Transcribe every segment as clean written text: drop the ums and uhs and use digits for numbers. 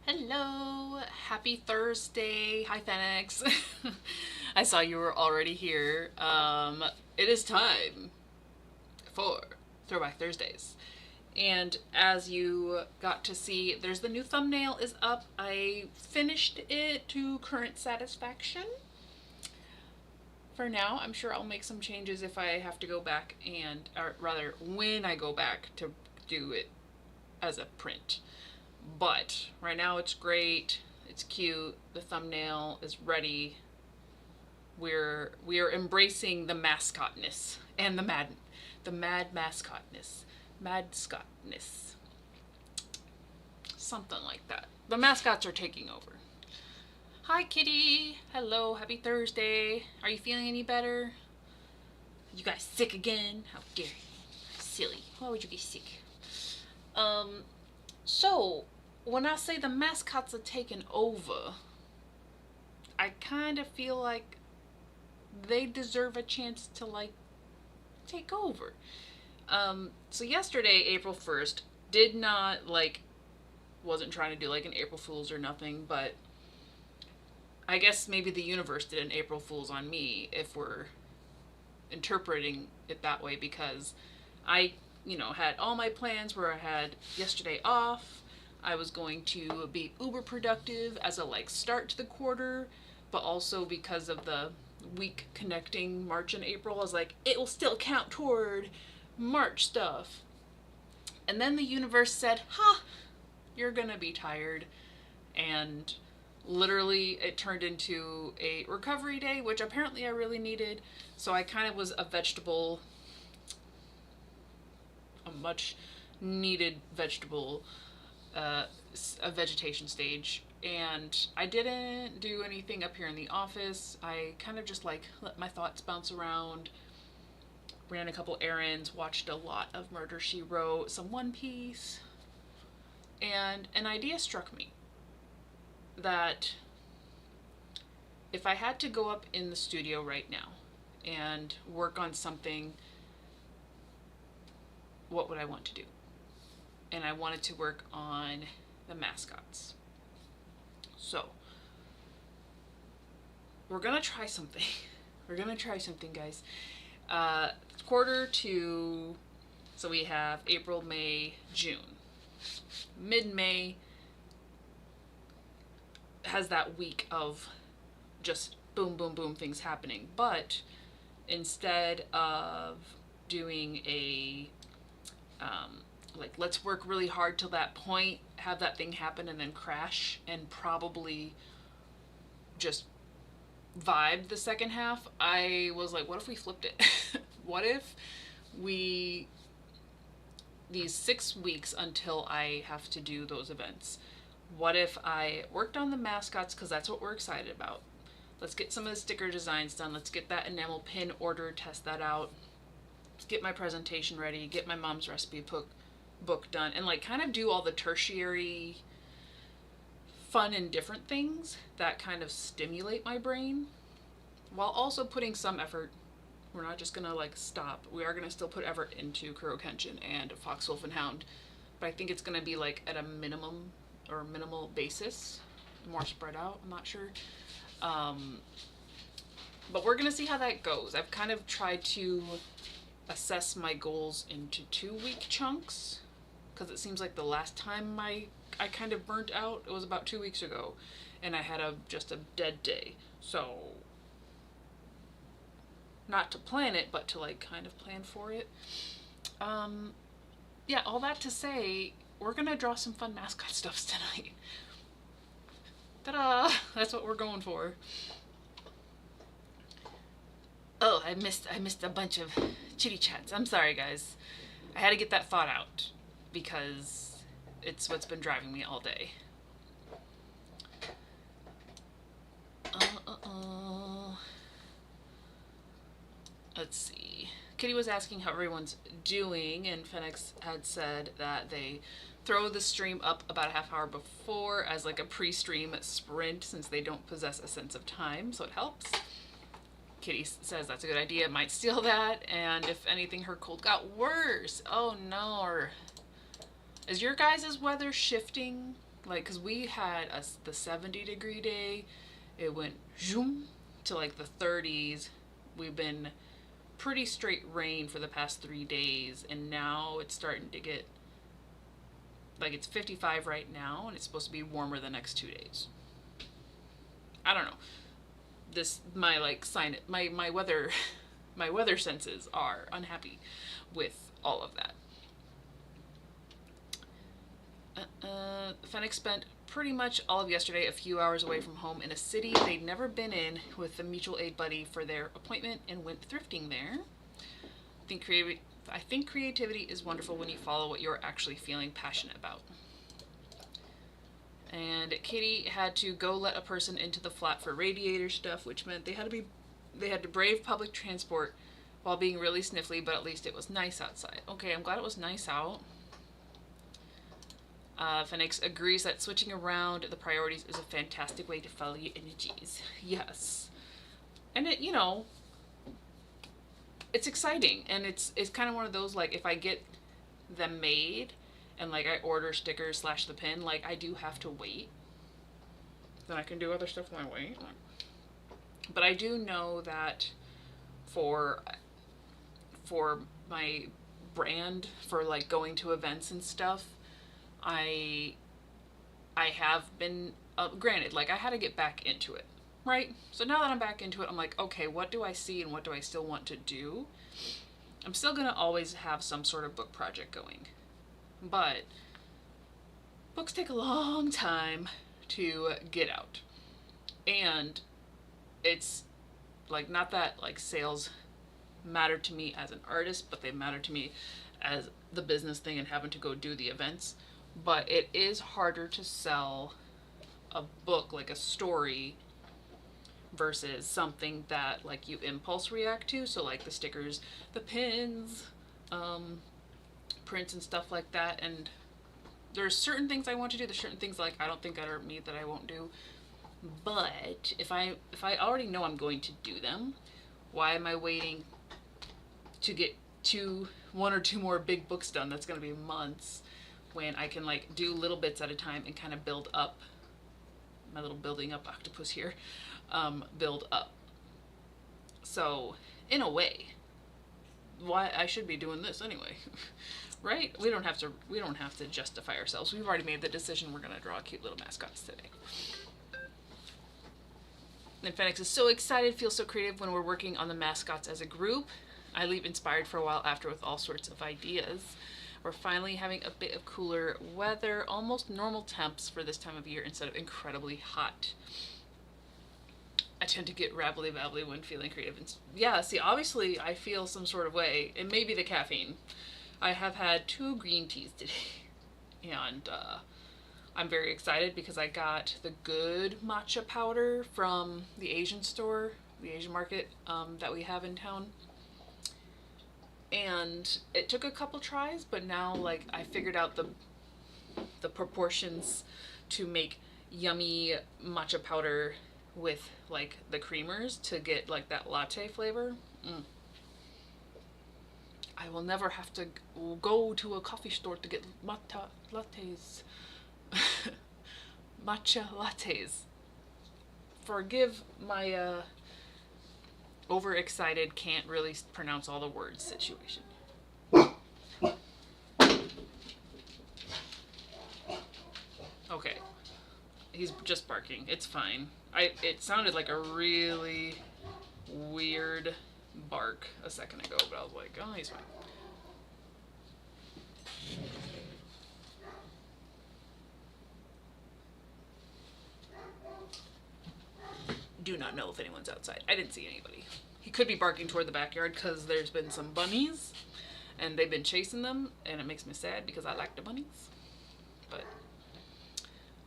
Hello, happy Thursday. Hi, Phoenix. I saw you were already here. It is time for Throwback Thursdays. And as you got to see, there's the new thumbnail is up. I finished it to current satisfaction. For now, I'm sure I'll make some changes if I have to go back or rather, when I go back to do it as a print. But right now it's great. It's cute. The thumbnail is ready. We are embracing the mascotness and the mad mascotness. Madscotness. Something like that. The mascots are taking over. Hi Kitty. Hello, happy Thursday. Are you feeling any better? You guys sick again? How dare you? Silly. Why would you be sick? So, when I say the mascots are taking over, I kind of feel like they deserve a chance to, like, take over. So yesterday, April 1st, did not, like, wasn't trying to do, like, an April Fool's or nothing, but I guess maybe the universe did an April Fool's on me if we're interpreting it that way, because I, had all my plans where I had yesterday off. I was going to be uber productive as a like start to the quarter, but also because of the week connecting March and April, I was like, it will still count toward March stuff. And then the universe said, you're gonna be tired. And literally it turned into a recovery day, which apparently I really needed. So I kind of was a much needed vegetable, a vegetation stage. And I didn't do anything up here in the office. I kind of just like let my thoughts bounce around, ran a couple errands, watched a lot of Murder She Wrote, some One Piece, and an idea struck me that if I had to go up in the studio right now and work on something, what would I want to do? And I wanted to work on the mascots. So, we're gonna try something. We're gonna try something, guys. Quarter to, so we have April, May, June. Mid-May has that week of just boom, boom, boom things happening. But instead of doing a like let's work really hard till that point, have that thing happen and then crash and probably just vibe the second half, I was like, what if we flipped it? What if we, these 6 weeks until I have to do those events, what if I worked on the mascots, because that's what we're excited about. Let's get some of the sticker designs done. Let's get that enamel pin ordered, test that out. Let's get my presentation ready, get my mom's recipe book done, and like kind of do all the tertiary fun and different things that kind of stimulate my brain while also putting some effort. We're not just gonna like stop. We are gonna still put effort into Kuro Kenshin and Fox Wolf and Hound, but I think it's gonna be like at a minimum or minimal basis, more spread out. I'm not sure. But we're gonna see how that goes. I've kind of tried to assess my goals into 2-week chunks, because it seems like the last time I kind of burnt out, it was about 2 weeks ago, and I had just a dead day. So not to plan it, but to like kind of plan for it. Yeah, all that to say, we're gonna draw some fun mascot stuffs tonight. Ta-da! That's what we're going for. Oh, I missed a bunch of chitty chats. I'm sorry, guys. I had to get that thought out because it's what's been driving me all day. Let's see. Kitty was asking how everyone's doing, and Phoenix had said that they throw the stream up about a half hour before as like a pre-stream sprint, since they don't possess a sense of time, so it helps. Kitty says that's a good idea, might steal that, and if anything, her cold got worse. Oh no. Is your guys' weather shifting Like, because we had the 70-degree day, it went zoom to like the 30s. We've been pretty straight rain for the past 3 days, and now it's starting to get like it's 55 right now, and it's supposed to be warmer the next 2 days. I don't know. This my like sign my weather my weather senses are unhappy with all of that. Fennec spent pretty much all of yesterday a few hours away from home in a city they'd never been in with the mutual aid buddy for their appointment and went thrifting there. I think creativity is wonderful when you follow what you're actually feeling passionate about. And Katie had to go let a person into the flat for radiator stuff, which meant they had to brave public transport while being really sniffly, but at least it was nice outside. Okay, I'm glad it was nice out. Phoenix agrees that switching around the priorities is a fantastic way to follow your energies. Yes. And it, it's exciting, and it's kind of one of those, like, if I get them made and like I order stickers / the pin, like I do have to wait. Then I can do other stuff when I wait. But I do know that for my brand, for like going to events and stuff, I have been granted, like I had to get back into it, right? So now that I'm back into it, I'm like, okay, what do I see and what do I still want to do? I'm still gonna always have some sort of book project going, but books take a long time to get out, and it's like, not that like sales matter to me as an artist, but they matter to me as the business thing and having to go do the events. But it is harder to sell a book, like a story, versus something that like you impulse react to. So like the stickers, the pins, prints and stuff like that. And there's certain things I want to do. There's certain things like I don't think are me that I won't do. But if I already know I'm going to do them, why am I waiting to get one or two more big books done? That's going to be months, when I can like do little bits at a time and kind of build up my little building up octopus here, build up. So in a way, why I should be doing this anyway, right? We don't have to justify ourselves. We've already made the decision. We're gonna draw cute little mascots today. And Phoenix is so excited, feels so creative when we're working on the mascots as a group. I leave inspired for a while after with all sorts of ideas. We're finally having a bit of cooler weather, almost normal temps for this time of year instead of incredibly hot. I tend to get rabbly-babbly when feeling creative. And yeah, see, obviously I feel some sort of way. It may be the caffeine. I have had 2 green teas today, and I'm very excited because I got the good matcha powder from the Asian store, the Asian market that we have in town. And it took a couple tries, but now like I figured out the proportions to make yummy matcha powder with like the creamers to get like that latte flavor. I will never have to go to a coffee store to get matcha lattes. Matcha lattes. Forgive my overexcited, can't really pronounce all the words situation. Okay, he's just barking. It's fine. It sounded like a really weird bark a second ago, but I was like, oh, he's fine. Do not know if anyone's outside. I didn't see anybody. He could be barking toward the backyard because there's been some bunnies and they've been chasing them, and it makes me sad because I like the bunnies. But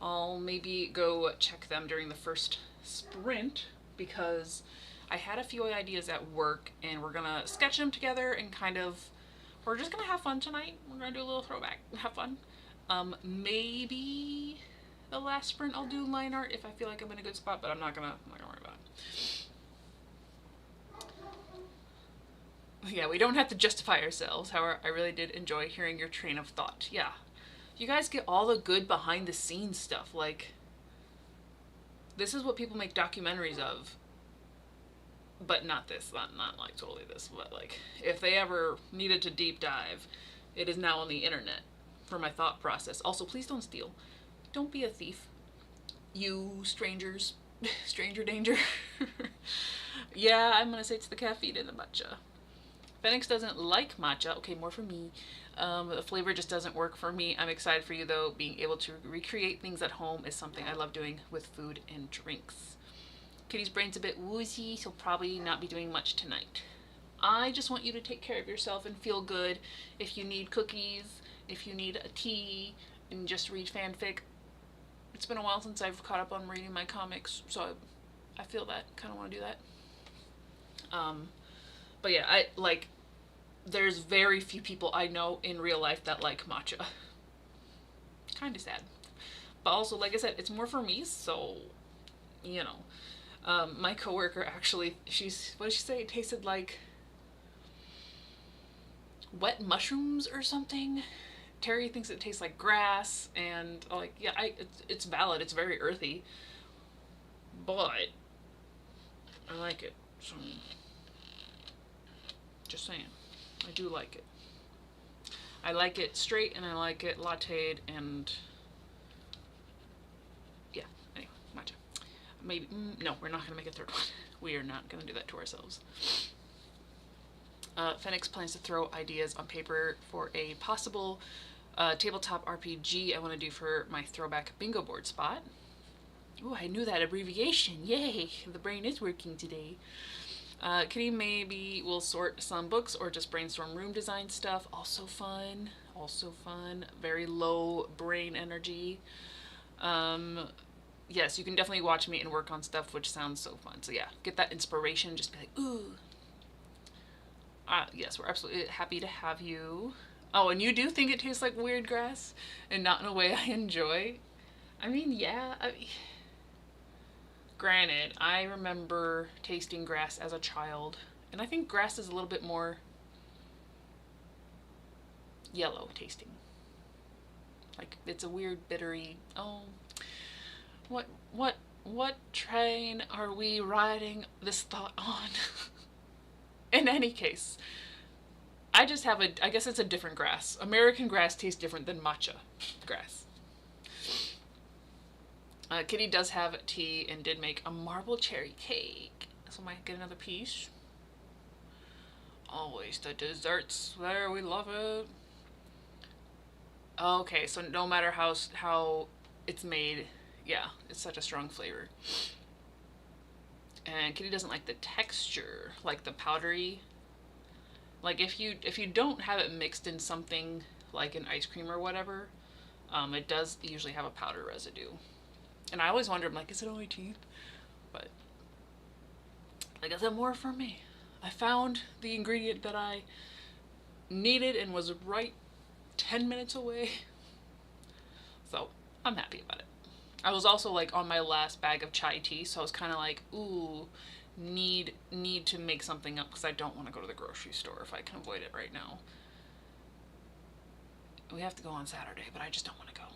I'll maybe go check them during the first sprint because I had a few ideas at work, and we're gonna sketch them together and we're just gonna have fun tonight. We're gonna do a little throwback, have fun. Maybe the last sprint I'll do line art if I feel like I'm in a good spot, but I'm not gonna worry about it. Yeah, we don't have to justify ourselves. However, I really did enjoy hearing your train of thought. Yeah, You guys get all the good behind the scenes stuff. Like, this is what people make documentaries of. But not this, not like totally this, but like, if they ever needed to deep dive, it is now on the internet for my thought process. Also, please don't steal. Don't be a thief. You strangers. Stranger danger. Yeah, I'm gonna say it's the caffeine in the matcha. Phoenix doesn't like matcha. Okay, more for me. The flavor just doesn't work for me. I'm excited for you though. Being able to recreate things at home is something I love doing with food and drinks. Kitty's brain's a bit woozy, so probably not be doing much tonight. I just want you to take care of yourself and feel good. If you need cookies, if you need a tea, and just read fanfic. It's been a while since I've caught up on reading my comics, so I feel that. Kind of want to do that. But yeah, I like. There's very few people I know in real life that like matcha. Kind of sad, but also, like I said, it's more for me. So, you know, my coworker actually, what did she say? It tasted like wet mushrooms or something. Terry thinks it tastes like grass, and like, yeah, it's valid. It's very earthy, but I like it. So, just saying, I do like it. I like it straight, and I like it latte'd, and yeah. Anyway, matcha. Maybe no, we're not gonna make a third one. We are not gonna do that to ourselves. Phoenix plans to throw ideas on paper for a possible tabletop RPG I want to do for my throwback bingo board spot. Ooh, I knew that abbreviation. Yay! The brain is working today. Kitty maybe will sort some books or just brainstorm room design stuff. Also fun. Also fun. Very low brain energy. Yes, you can definitely watch me and work on stuff, which sounds so fun. So yeah, get that inspiration. Just be like, ooh. Yes, we're absolutely happy to have you. Oh, and you do think it tastes like weird grass and not in a way I enjoy? I mean, yeah. Granted, I remember tasting grass as a child, and I think grass is a little bit more yellow tasting. Like, it's a weird bittery, oh, what train are we riding this thought on? In any case, I guess it's a different grass. American grass tastes different than matcha grass. Kitty does have tea and did make a marble cherry cake. So I might get another piece. Always the desserts there, we love it. Okay, so no matter how it's made, yeah, it's such a strong flavor. And Kitty doesn't like the texture, like the powdery. Like if you don't have it mixed in something like an ice cream or whatever, it does usually have a powder residue. And I always wonder, I'm like, is it only teeth? But like I said, more for me. I found the ingredient that I needed and was right 10 minutes away. So I'm happy about it. I was also like on my last bag of chai tea, so I was kind of like, ooh, need to make something up because I don't want to go to the grocery store if I can avoid it right now. We have to go on Saturday, but I just don't want to go.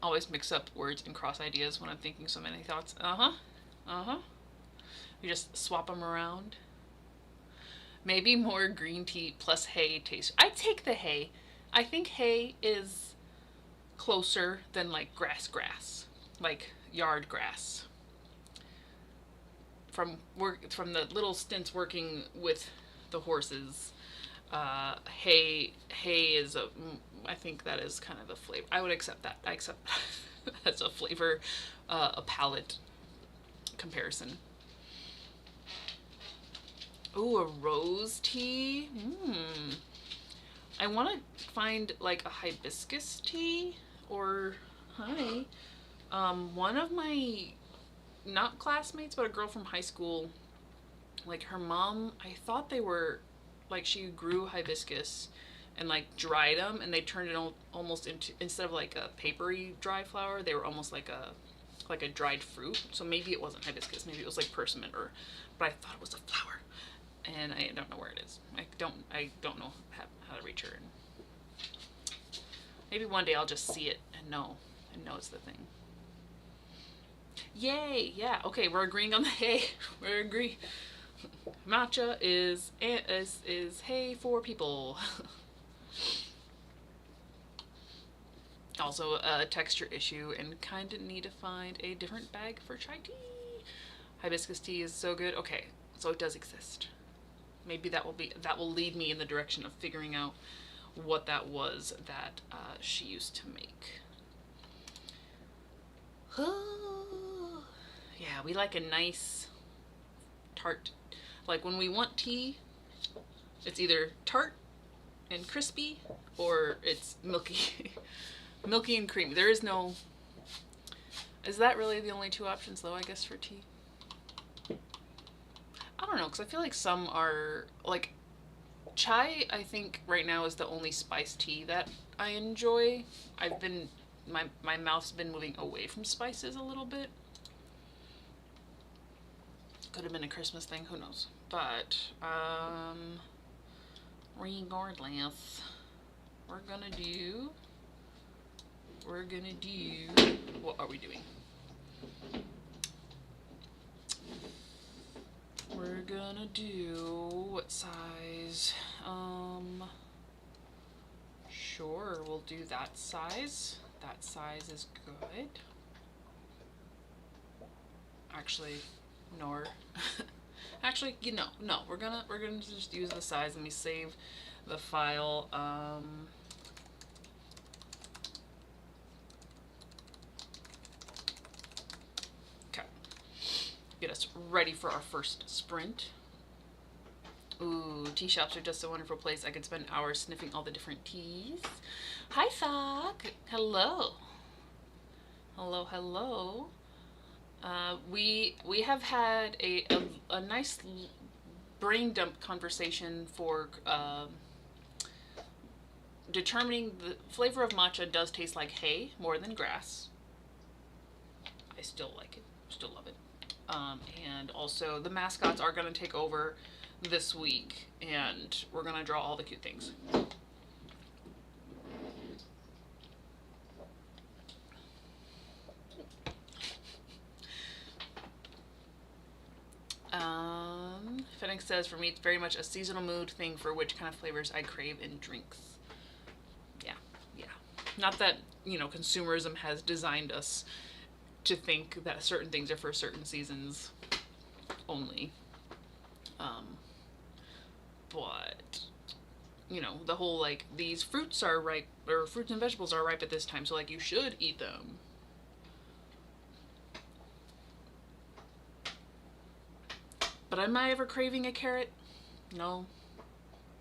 Always mix up words and cross ideas when I'm thinking so many thoughts. We just swap them around. Maybe more green tea plus hay taste. I take the hay. I think hay is closer than like grass, like yard grass. From the little stints working with the horses, hay is I think that is kind of the flavor. I would accept that. I accept that as a flavor, a palate comparison. Ooh, a rose tea. I want to find like a hibiscus tea or hi. One of my not classmates, but a girl from high school, like her mom, I thought they were like she grew hibiscus and like dried them, and they turned it almost into, instead of like a papery dry flower, they were almost like a dried fruit. So maybe it wasn't hibiscus, maybe it was like persimmon, but I thought it was a flower, and I don't know where it is. I don't know how to reach her and Maybe one day I'll just see it and know it's the thing. Yay! Yeah. Okay, we're agreeing on the hay. We're agreeing. Matcha is hay for people. Also a texture issue, and kind of need to find a different bag for chai tea. Hibiscus tea is so good. Okay, so it does exist. Maybe that will lead me in the direction of figuring out what that was that she used to make. Yeah, we like a nice tart. Like when we want tea, it's either tart and crispy or it's milky. Milky and creamy. There is no... Is that really the only two options though, I guess, for tea? I don't know, because I feel like some are... Like, chai, I think, right now is the only spiced tea that I enjoy. I've been... My mouth's been moving away from spices a little bit. Could have been a Christmas thing, who knows. But, regardless, we're gonna do... What are we doing? We're gonna do... What size? Sure, we'll do that size. That size is good. Actually, no. Actually, no. We're gonna just use the size. Let me save the file. Okay. Get us ready for our first sprint. Ooh, tea shops are just a wonderful place. I could spend hours sniffing all the different teas. Hi, Fog. Hello. Hello. We have had a nice brain dump conversation for determining the flavor of matcha does taste like hay more than grass. I still like it. Still love it. And also the mascots are going to take over this week, and we're going to draw all the cute things. Fennec says, for me, it's very much a seasonal mood thing for which kind of flavors I crave in drinks. Yeah. Not that, consumerism has designed us to think that certain things are for certain seasons only. But, the whole, these fruits are ripe, or fruits and vegetables are ripe at this time, so, you should eat them. But am I ever craving a carrot? No,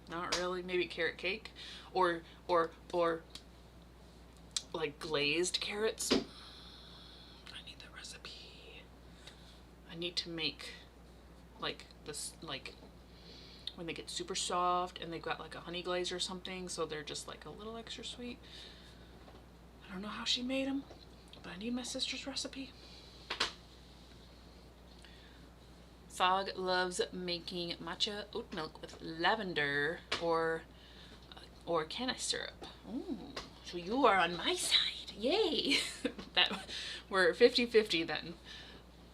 not really. Maybe carrot cake, or glazed carrots. I need the recipe. I need to make this, when they get super soft and they've got a honey glaze or something, so they're just a little extra sweet. I don't know how she made them, but I need my sister's recipe. Fog loves making matcha oat milk with lavender or canna syrup. Ooh, so you are on my side. Yay! That we're 50-50 then.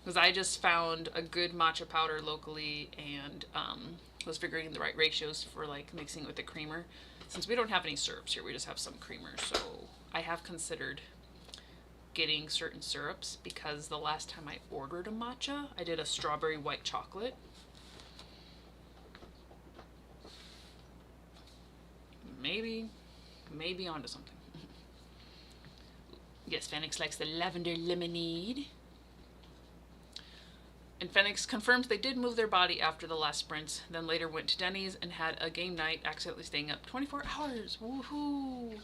Because I just found a good matcha powder locally and was figuring the right ratios for mixing it with the creamer. Since we don't have any syrups here, we just have some creamer, so I have considered getting certain syrups, because the last time I ordered a matcha, I did a strawberry white chocolate. Maybe onto something. Yes, Phoenix likes the lavender lemonade. And Phoenix confirms they did move their body after the last sprints, then later went to Denny's and had a game night, accidentally staying up 24 hours. Woohoo!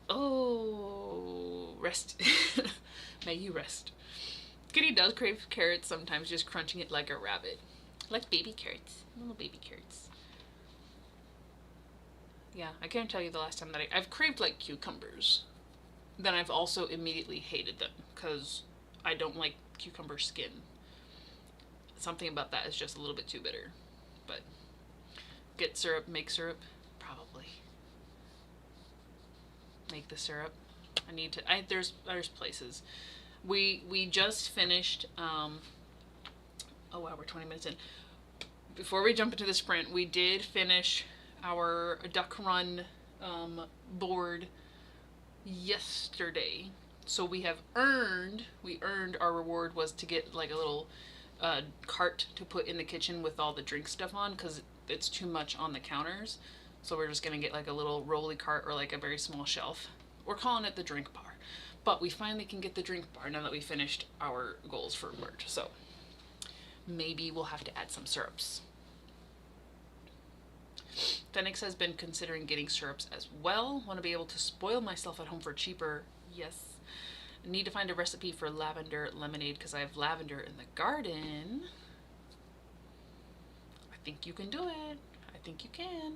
Oh, rest. May you rest. Kitty does crave carrots sometimes, just crunching it like a rabbit. Like baby carrots. Little baby carrots. Yeah, I can't tell you the last time that I've craved cucumbers. Then I've also immediately hated them, because I don't like cucumber skin. Something about that is just a little bit too bitter. But get syrup, make syrup? Probably. make the syrup. I need to. There's places. We just finished. Oh wow, we're 20 minutes in. Before we jump into the sprint, we did finish our duck run board yesterday. So we earned our reward was to get like a little cart to put in the kitchen with all the drink stuff on, because it's too much on the counters. So we're just gonna get like a little rolly cart or like a very small shelf. We're calling it the drink bar. But we finally can get the drink bar now that we finished our goals for merch. So maybe we'll have to add some syrups. Phoenix has been considering getting syrups as well. Want to be able to spoil myself at home for cheaper. Yes. I need to find a recipe for lavender lemonade because I have lavender in the garden. I think you can do it. I think you can.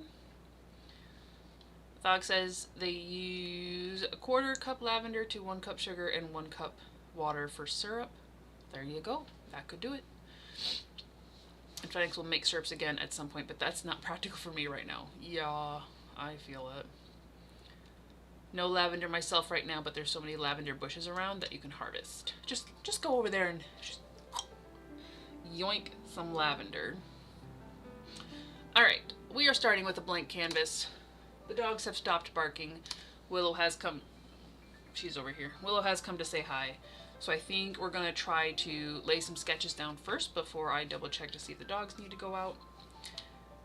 Thog says they use a 1/4 cup lavender to 1 cup sugar and 1 cup water for syrup. There you go. That could do it. And Phoenix will make syrups again at some point, but that's not practical for me right now. Yeah, I feel it. No lavender myself right now, but there's so many lavender bushes around that you can harvest. Just go over there and just yoink some lavender. Alright, we are starting with a blank canvas. The dogs have stopped barking. Willow has come. She's over here. Willow has come to say hi. So I think we're going to try to lay some sketches down first before I double check to see if the dogs need to go out.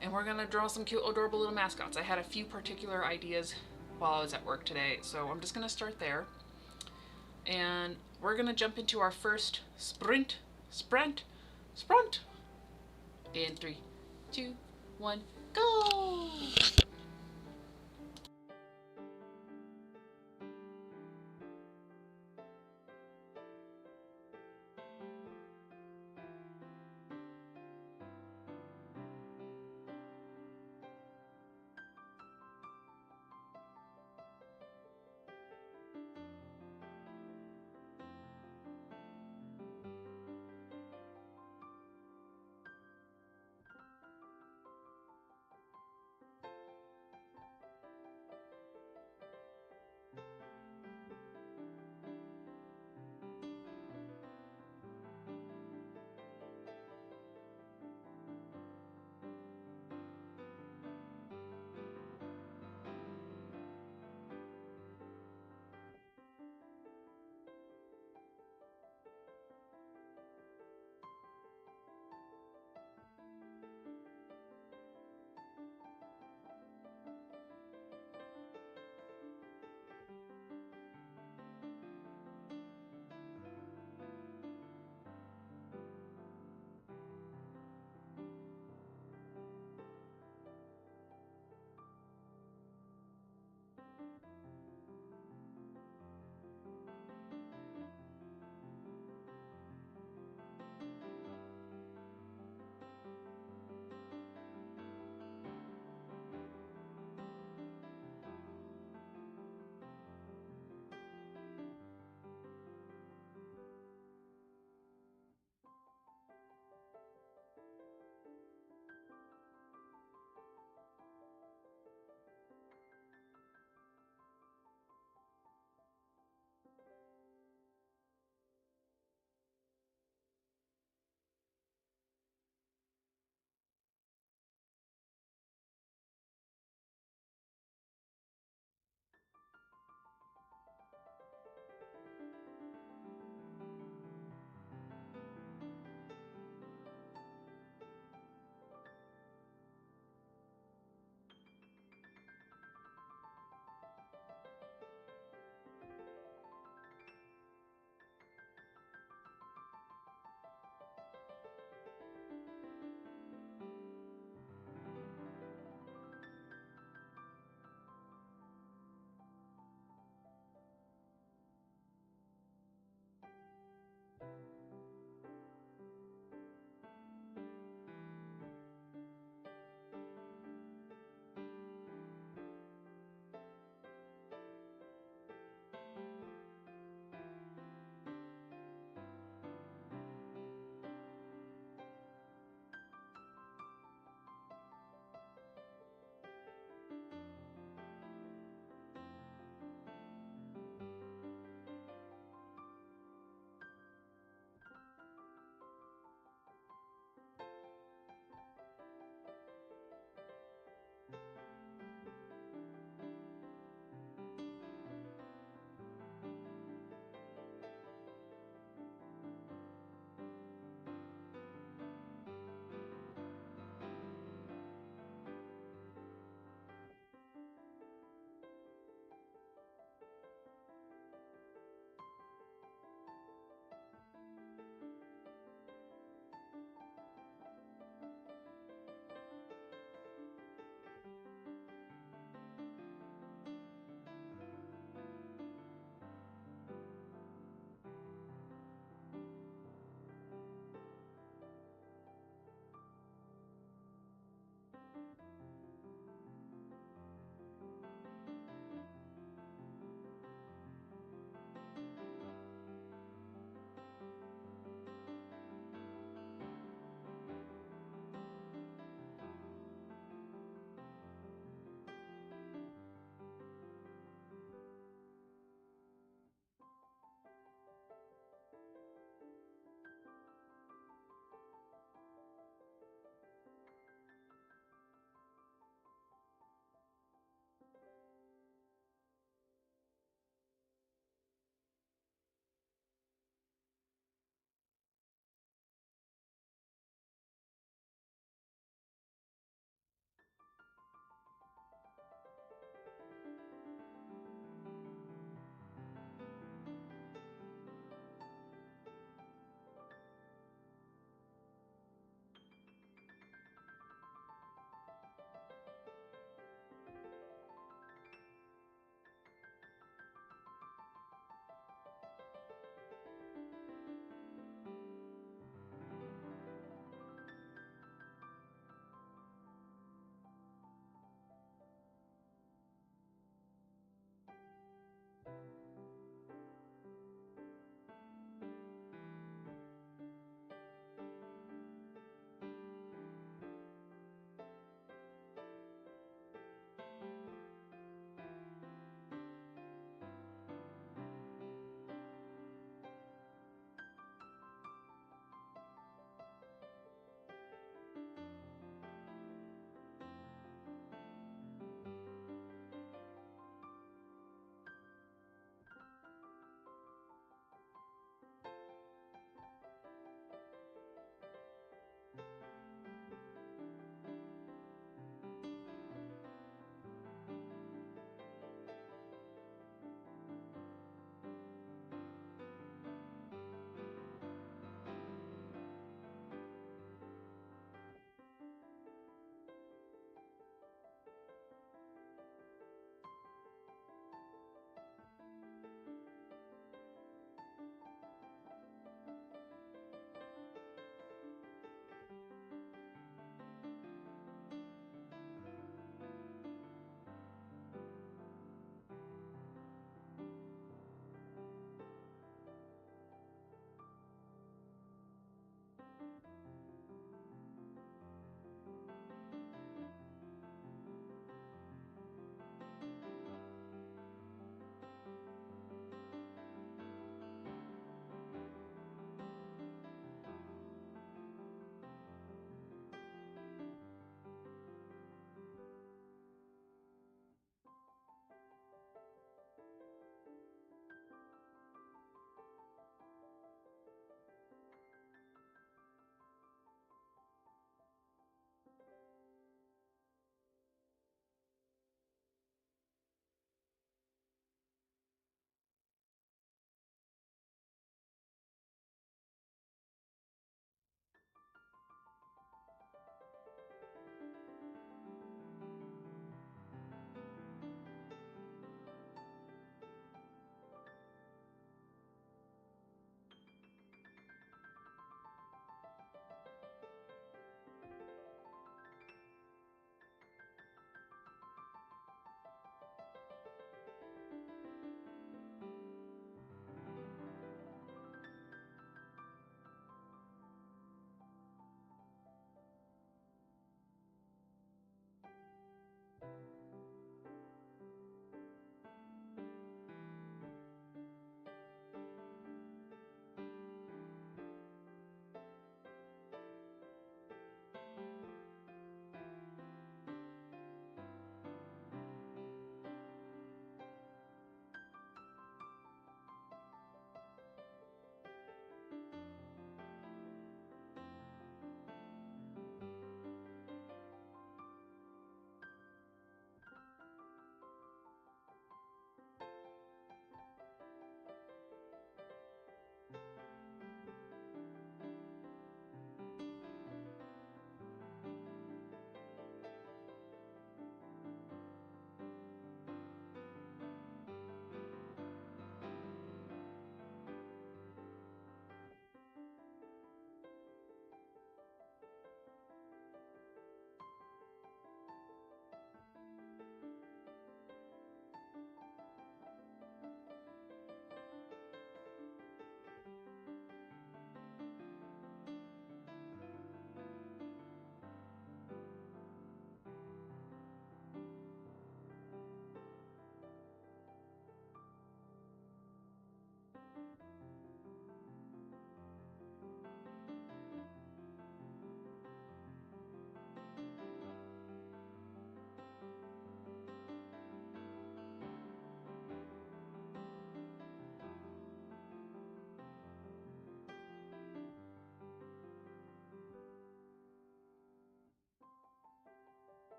And we're going to draw some cute, adorable little mascots. I had a few particular ideas while I was at work today, so I'm just going to start there. And we're going to jump into our first sprint. In 3, 2, 1, go!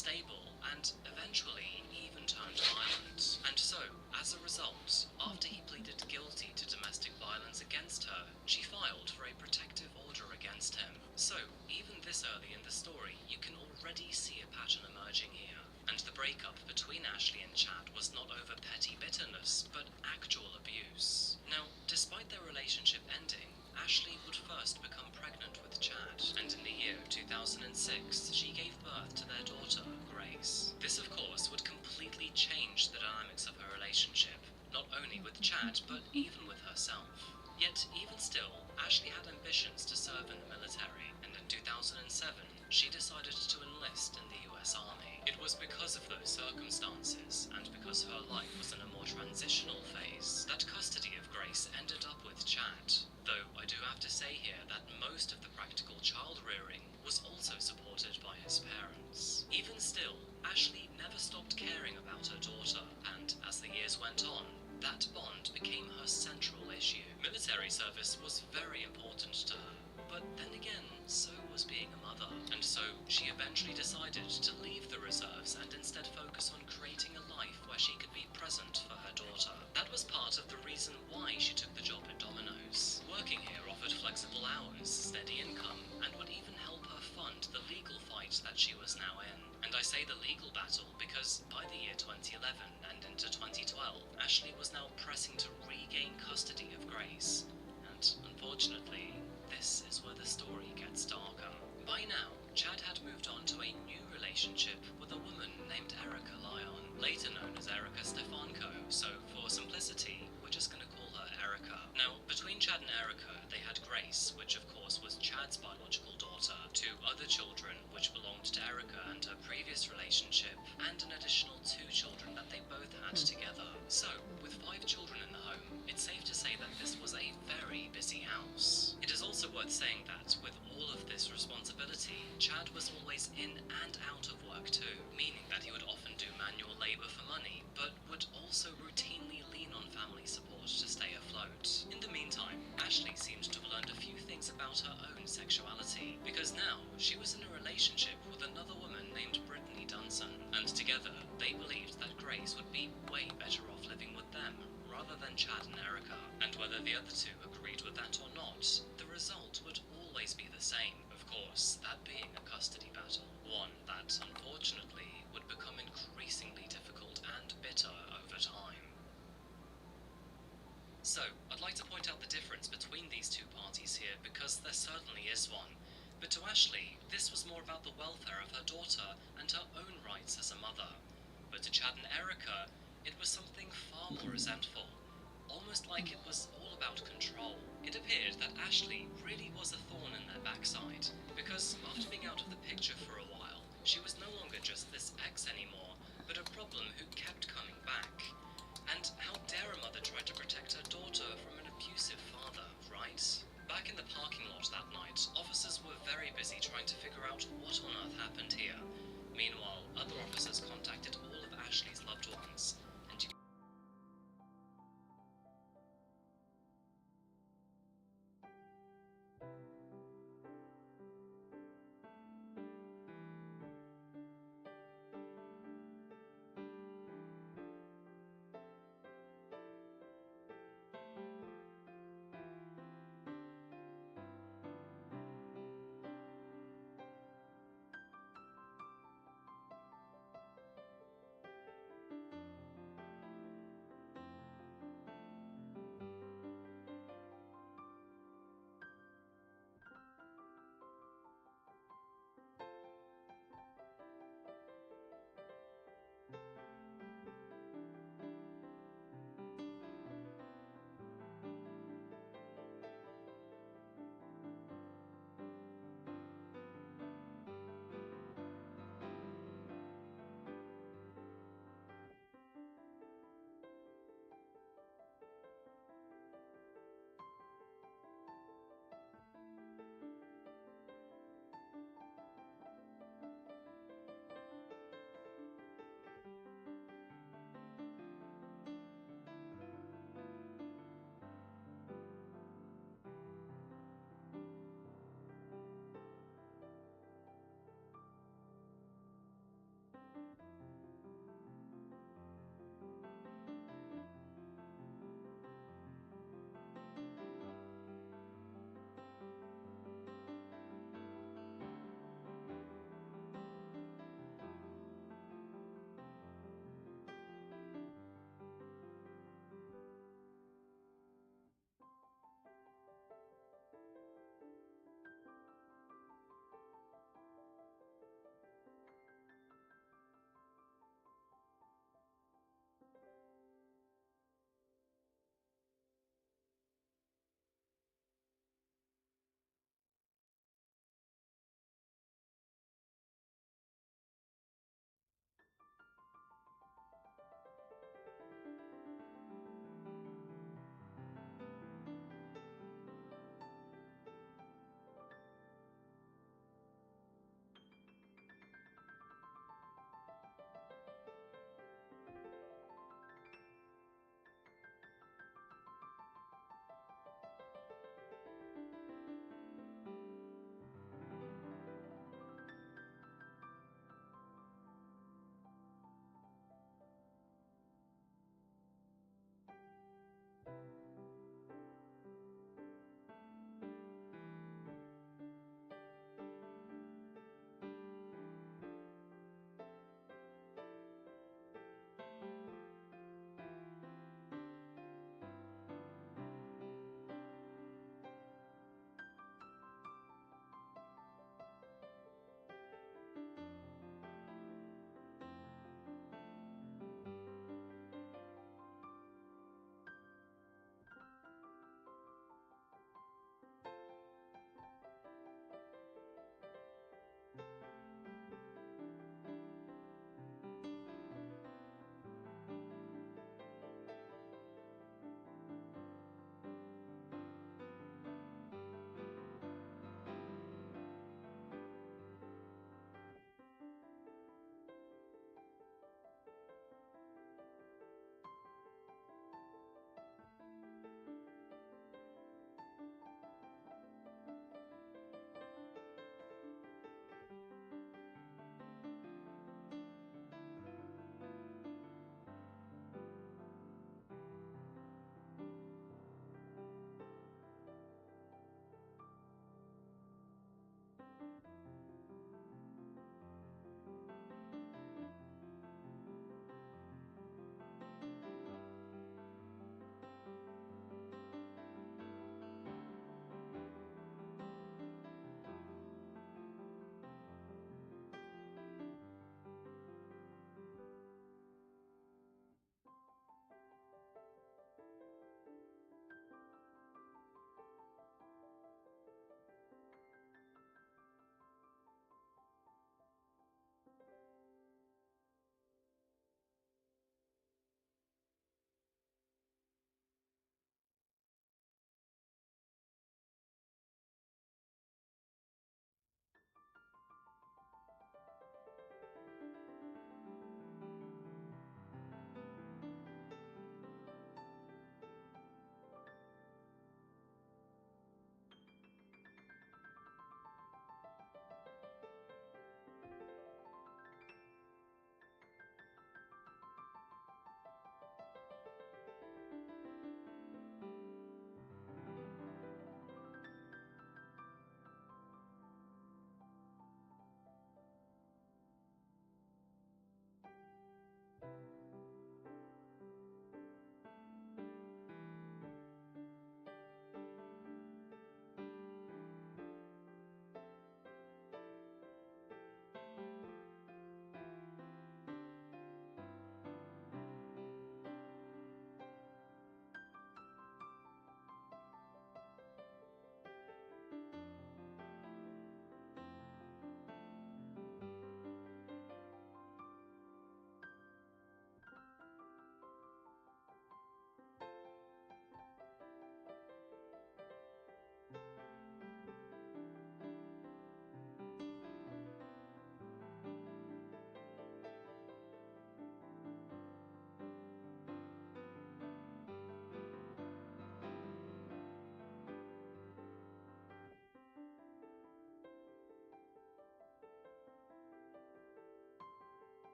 unstable, and eventually even turned violent. And so, as a result, after he pleaded guilty to domestic violence against her, she filed for a protective order against him. So, even this early in the story, you can already see a pattern emerging here. And the breakup between Ashley and Chad was not over petty bitterness, but actual abuse. Now, despite their relationship ending, Ashley would first become pregnant with Chad, and in the year 2006, she gave birth to their daughter, Grace. This, of course, would completely change the dynamics of her relationship, not only with Chad, but even with herself. Yet, even still, Ashley had ambitions to serve in the military, and in 2007, she decided to enlist in the US Army. It was because of those circumstances, and because her life was in a more transitional phase, that custody of Grace ended up with Chad. Though I do have to say here that most of the practical child rearing was also supported by his parents. Even still, Ashley never stopped caring about her daughter, and as the years went on, that bond became her central issue. Military service was very important to her, but then again, so was being a mother. And so, she eventually decided to leave the reserves and instead focus on creating a life where she could be present for her daughter. That was part of the reason why she took the job at Domino's. Working here offered flexible hours, steady income, and would even help her fund the legal fight that she was now in. And I say the legal battle because by the year 2011 and into 2012, Ashley was now pressing to regain custody of Grace. And unfortunately, this is where the story gets darker. By now, Chad had moved on to a new relationship with a woman named Erica Lyon, later known as Erica Stefanko, so for simplicity, we're just gonna call her Erica. Now, between Chad and Erica, they had Grace, which of course was Chad's biological daughter, two other children, which belonged to Erica and her previous relationship, and an additional 2 children that they both had together. So, with 5 children in the home, it's safe to say that this was a very busy house. It is also worth saying that, with all of this responsibility, Chad was always in and out of work too, meaning that he would often do manual labor for money, but would also routinely lean on family support to stay afloat. In the meantime, Ashley seemed to have learned a few things about her own sexuality, because now she was in a relationship with another woman named Brittany Dunson, and together they believed that Grace would be way better off living with them rather than Chad and Erica. And whether the other two agreed with that or not, the result would always be the same, of course, that being a custody battle. One that, unfortunately, would become increasingly difficult and bitter over time. So, I'd like to point out the difference between these two parties here, because there certainly is one. But to Ashley, this was more about the welfare of her daughter and her own rights as a mother. But to Chad and Erica, it was something far more resentful. Almost like it was all about control. It appeared that Ashley really was a thorn in their backside, because after being out of the picture for a while, she was no longer just this ex anymore, but a problem who kept coming back. And how dare a mother try to protect her daughter from an abusive father, right? Back in the parking lot that night, officers were very busy trying to figure out what on earth happened here. Meanwhile, other officers contacted all of Ashley's loved ones, and you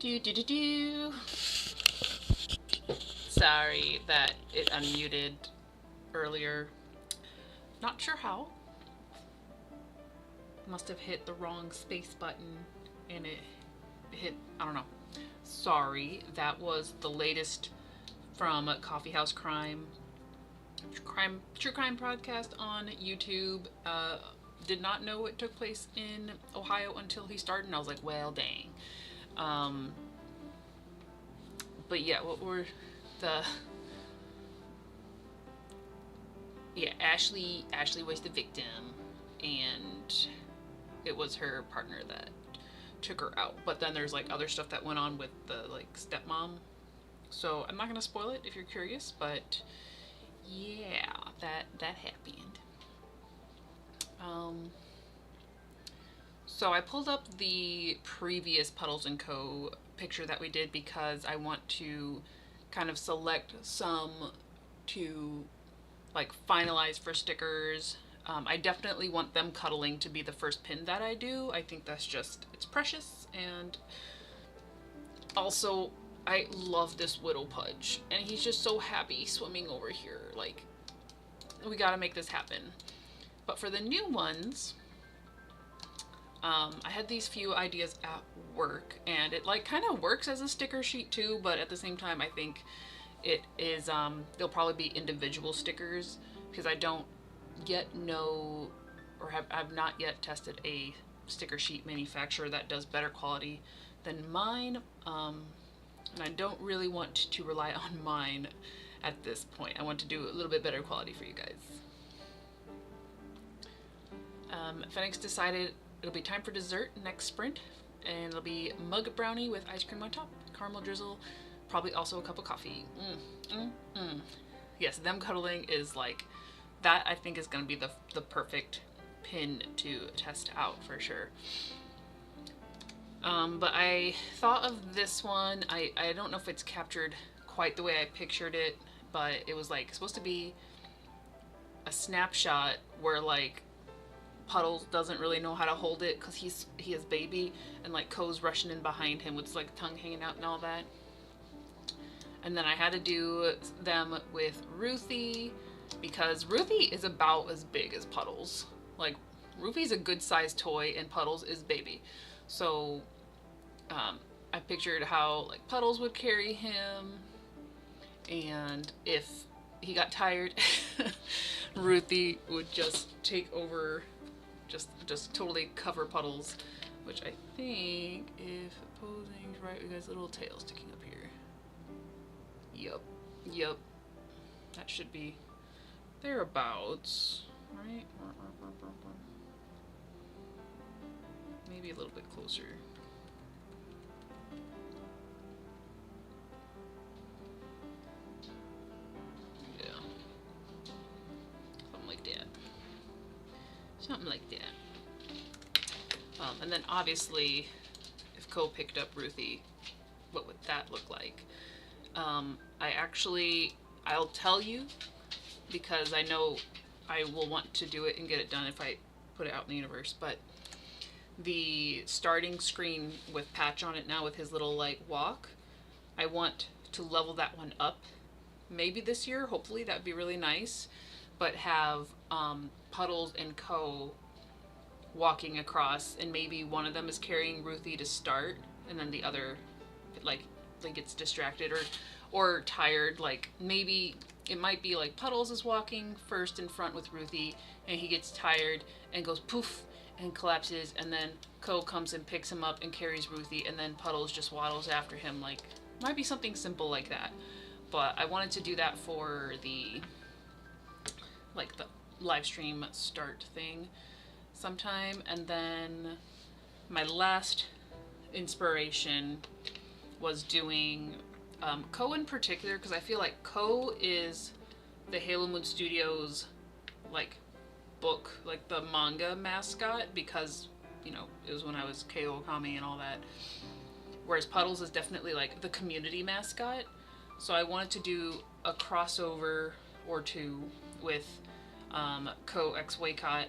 Do do do do. Sorry that it unmuted earlier. Not sure how. Must have hit the wrong space button and it hit, I don't know. Sorry, that was the latest from Coffee House True Crime podcast on YouTube. Did not know it took place in Ohio until he started, and I was like, well, dang. But yeah, what were the... Yeah, Ashley was the victim, and it was her partner that took her out. But then there's like other stuff that went on with the like stepmom. So I'm not gonna spoil it if you're curious, but yeah, that happened. So I pulled up the previous Puddles & Co. picture that we did because I want to kind of select some to like finalize for stickers. I definitely want them cuddling to be the first pin that I do. I think that's just, it's precious. And also I love this Whittle Pudge, and he's just so happy swimming over here. Like, we gotta make this happen. But for the new ones, I had these few ideas at work, and it like kind of works as a sticker sheet too, but at the same time I think it is, they'll probably be individual stickers because I don't yet know, or have not yet tested a sticker sheet manufacturer that does better quality than mine, and I don't really want to rely on mine at this point. I want to do a little bit better quality for you guys. Phoenix decided it'll be time for dessert next sprint, and it'll be mug brownie with ice cream on top, caramel drizzle, probably also a cup of coffee. Yes, them cuddling is like, that I think is going to be the perfect pin to test out for sure. But I thought of this one. I don't know if it's captured quite the way I pictured it, but it was like supposed to be a snapshot where like Puddles doesn't really know how to hold it because he is baby, and like Co's rushing in behind him with his like tongue hanging out and all that. And then I had to do them with Ruthie because Ruthie is about as big as Puddles. Like, Ruthie's a good sized toy and Puddles is baby. So I pictured how like Puddles would carry him, and if he got tired, Ruthie would just take over, just totally cover Puddles, which I think, if posing's right, we got his little tail sticking up here. Yep. That should be thereabouts, right? Maybe a little bit closer. Yeah. Something like that. And then obviously, if Co picked up Ruthie, what would that look like? I'll tell you, because I know I will want to do it and get it done if I put it out in the universe, but the starting screen with Patch on it now with his little like walk, I want to level that one up maybe this year. Hopefully that'd be really nice, but have Puddles and Co walking across, and maybe one of them is carrying Ruthie to start, and then the other like gets distracted or tired. Like, maybe it might be like Puddles is walking first in front with Ruthie, and he gets tired and goes poof and collapses, and then Co comes and picks him up and carries Ruthie, and then Puddles just waddles after him. Like, might be something simple like that. But I wanted to do that for the like the live stream start thing sometime. And then my last inspiration was doing Co in particular, because I feel like Co is the Halo Moon Studios like book, like the manga mascot, because, you know, it was when I was KO Okami and all that, whereas Puddles is definitely like the community mascot. So I wanted to do a crossover or two with Co X Waycott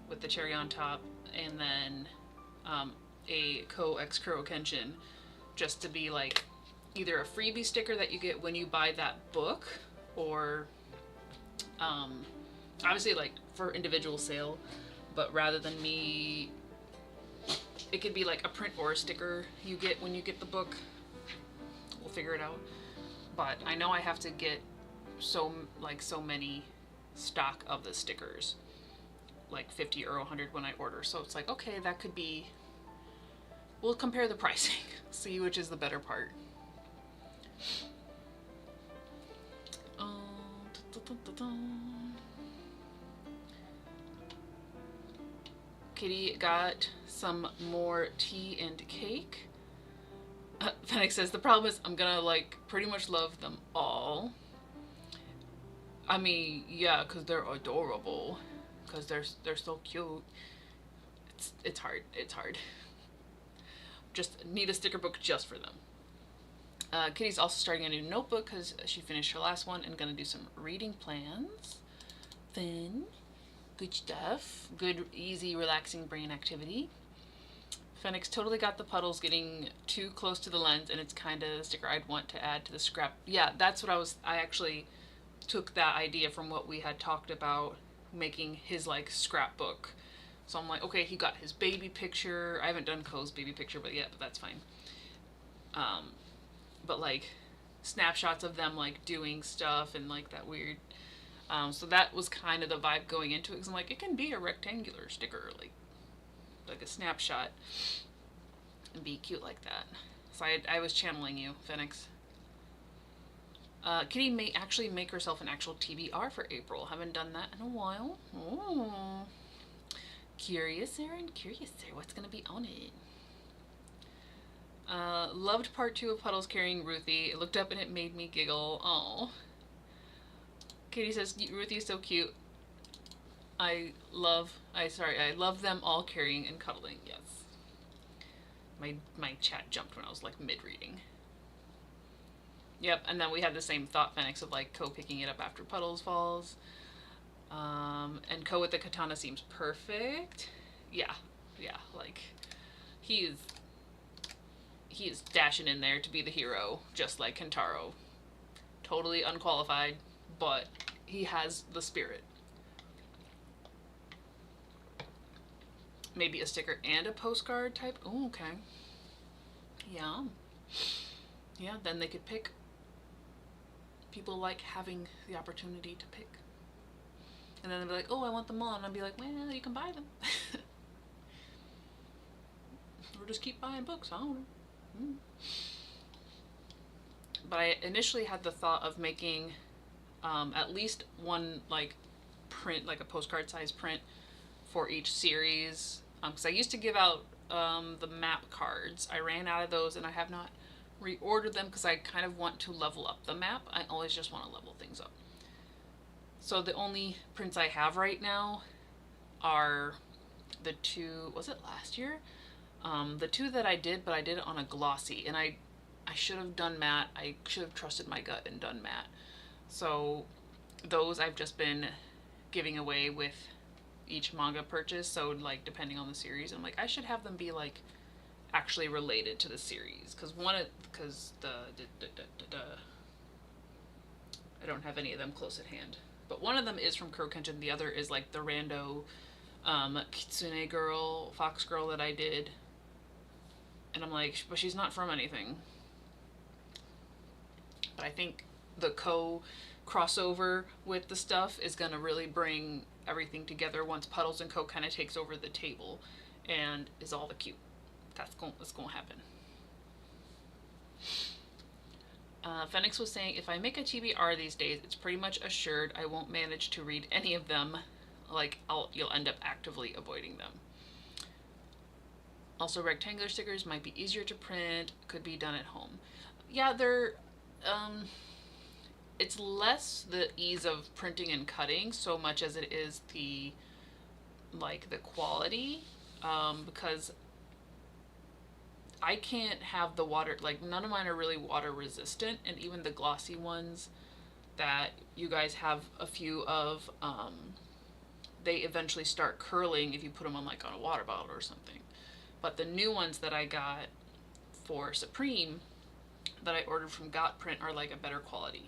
with the cherry on top, and then a Co X Kuro Kenshin. just to be like either a freebie sticker that you get when you buy that book, or obviously like for individual sale, but rather than me, it could be like a print or a sticker you get when you get the book. We'll figure it out. But I know I have to get so many stock of the stickers, like 50 or 100 when I order. So it's like, okay, that could be, we'll compare the pricing, see which is the better part. Kitty got some more tea and cake. Fennec says, the problem is I'm gonna like pretty much love them all. I mean, yeah, because they're adorable. Because they're so cute. It's hard. It's hard. Just need a sticker book just for them. Kitty's also starting a new notebook because she finished her last one and gonna do some reading plans. Fun. Good stuff. Good, easy, relaxing brain activity. Fennec's totally got the puddles getting too close to the lens, and it's kind of the sticker I'd want to add to the scrap. Yeah, that's what I actually took that idea from what we had talked about, making his like scrapbook. So I'm like, okay, he got his baby picture. I haven't done Ko's baby picture but that's fine. But like snapshots of them like doing stuff and like that weird. So that was kind of the vibe going into it, because I'm like, it can be a rectangular sticker, like a snapshot, and be cute like that. So I was channeling you, Phoenix. Kitty may actually make herself an actual TBR for April. Haven't done that in a while. Oh, curious, Aaron? Curious there. What's gonna be on it? Loved part 2 of Puddles carrying Ruthie. It looked up and it made me giggle. Oh. Katie says, Ruthie is so cute. I love them all carrying and cuddling. Yes. My chat jumped when I was like mid-reading. Yep, and then we had the same thought, Phoenix, of like Ko picking it up after Puddles falls. And Ko with the katana seems perfect. Yeah, like he is dashing in there to be the hero, just like Kentaro. Totally unqualified, but he has the spirit. Maybe a sticker and a postcard type. Oh, okay. Yeah. Yeah, then they could pick. People like having the opportunity to pick. And then they'll be like, oh, I want them all. And I'll be like, well, you can buy them. Or just keep buying books. I don't know. But I initially had the thought of making at least one like print, like a postcard size print for each series. Because I used to give out the map cards. I ran out of those and I have not reordered them because I kind of want to level up the map. I always just want to level things up. So the only prints I have right now are the 2, was it last year? The 2 that I did, but I did it on a glossy, and I should have done matte. I should have trusted my gut and done matte. So those I've just been giving away with each manga purchase. So like depending on the series, I'm like, I should have them be like actually related to the series, because I don't have any of them close at hand. But one of them is from Kurokenshin, the other is like the rando Kitsune girl, fox girl that I did. And I'm like, but she's not from anything. But I think the crossover with the stuff is gonna really bring everything together once Puddles and Ko kind of takes over the table and is all the cute. That's gonna happen. Phoenix was saying, if I make a TBR these days, it's pretty much assured I won't manage to read any of them. Like, you'll end up actively avoiding them. Also, rectangular stickers might be easier to print, could be done at home. Yeah, they're, it's less the ease of printing and cutting so much as it is the, like, the quality, because I can't have the water, like none of mine are really water resistant, and even the glossy ones that you guys have a few of, they eventually start curling if you put them on like on a water bottle or something. But the new ones that I got for Supreme that I ordered from Got Print are like a better quality.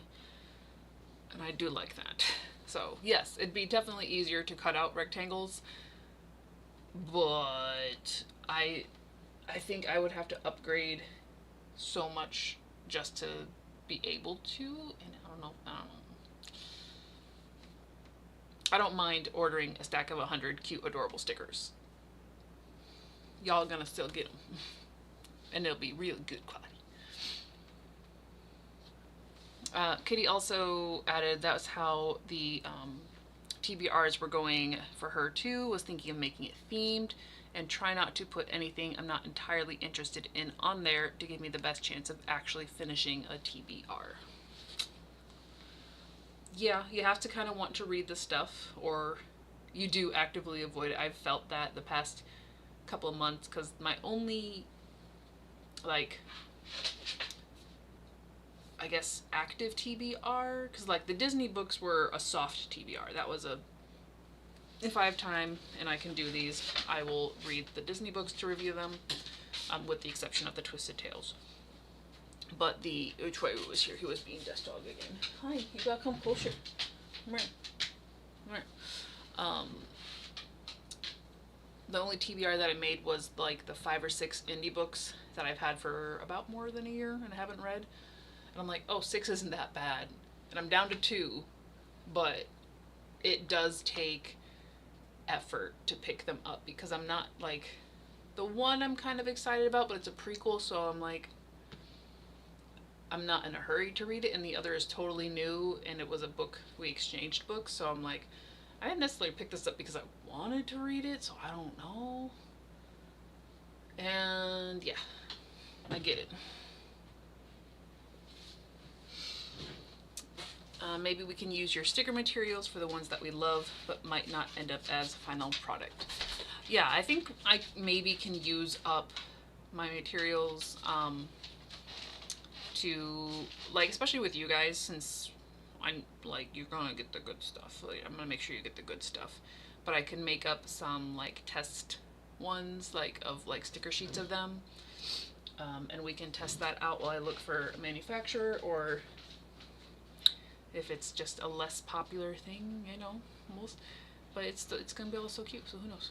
And I do like that. So yes, it'd be definitely easier to cut out rectangles, but I think I would have to upgrade so much just to be able to, and I don't know. I don't mind ordering a stack of 100 cute, adorable stickers. Y'all gonna still get them, and they'll be real good quality. Kitty also added that's how the TBRs were going for her too, was thinking of making it themed and try not to put anything I'm not entirely interested in on there to give me the best chance of actually finishing a TBR. Yeah, you have to kind of want to read the stuff, or you do actively avoid it. I've felt that the past couple of months, because my only, like, I guess, active TBR, because like the Disney books were a soft TBR. That was a, if I have time and I can do these, I will read the Disney books to review them, with the exception of the Twisted Tales. But the Uchwei was here. He was being desk dog again. Hi, you gotta come closer. Come here. Come here. The only TBR that I made was like the 5 or 6 indie books that I've had for about more than a year and I haven't read. And I'm like, oh, 6 isn't that bad. And I'm down to 2, but it does take effort to pick them up because I'm not like, the one I'm kind of excited about, but it's a prequel, so I'm like, I'm not in a hurry to read it, and the other is totally new, and it was a book, we exchanged books, so I'm like, I didn't necessarily pick this up because I wanted to read it, so I don't know. And yeah, I get it. Maybe we can use your sticker materials for the ones that we love, but might not end up as final product. Yeah, I think I maybe can use up my materials, to, like, especially with you guys, since I'm like, you're gonna get the good stuff. Like, I'm gonna make sure you get the good stuff. But I can make up some like test ones, like of like sticker sheets of them, and we can test that out while I look for a manufacturer, or if it's just a less popular thing, you know, almost. But it's gonna be all so cute, so who knows.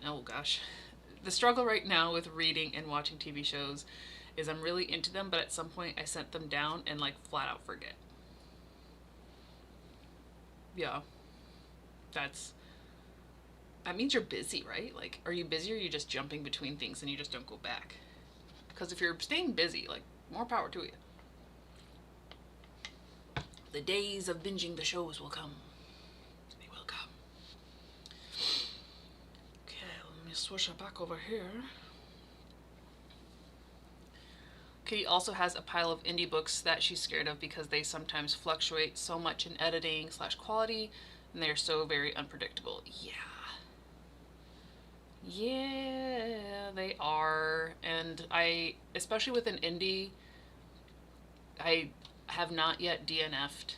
Oh gosh. The struggle right now with reading and watching TV shows is I'm really into them, but at some point I set them down and like flat out forget. Yeah. That means you're busy, right? Like, are you busy or are you just jumping between things and you just don't go back? Because if you're staying busy, like, more power to you. The days of binging the shows will come. They will come. Okay, let me switch it back over here. Kitty also has a pile of indie books that she's scared of because they sometimes fluctuate so much in editing / quality, and they're so very unpredictable. Yeah, they are. And I, especially with an indie, I have not yet DNF'd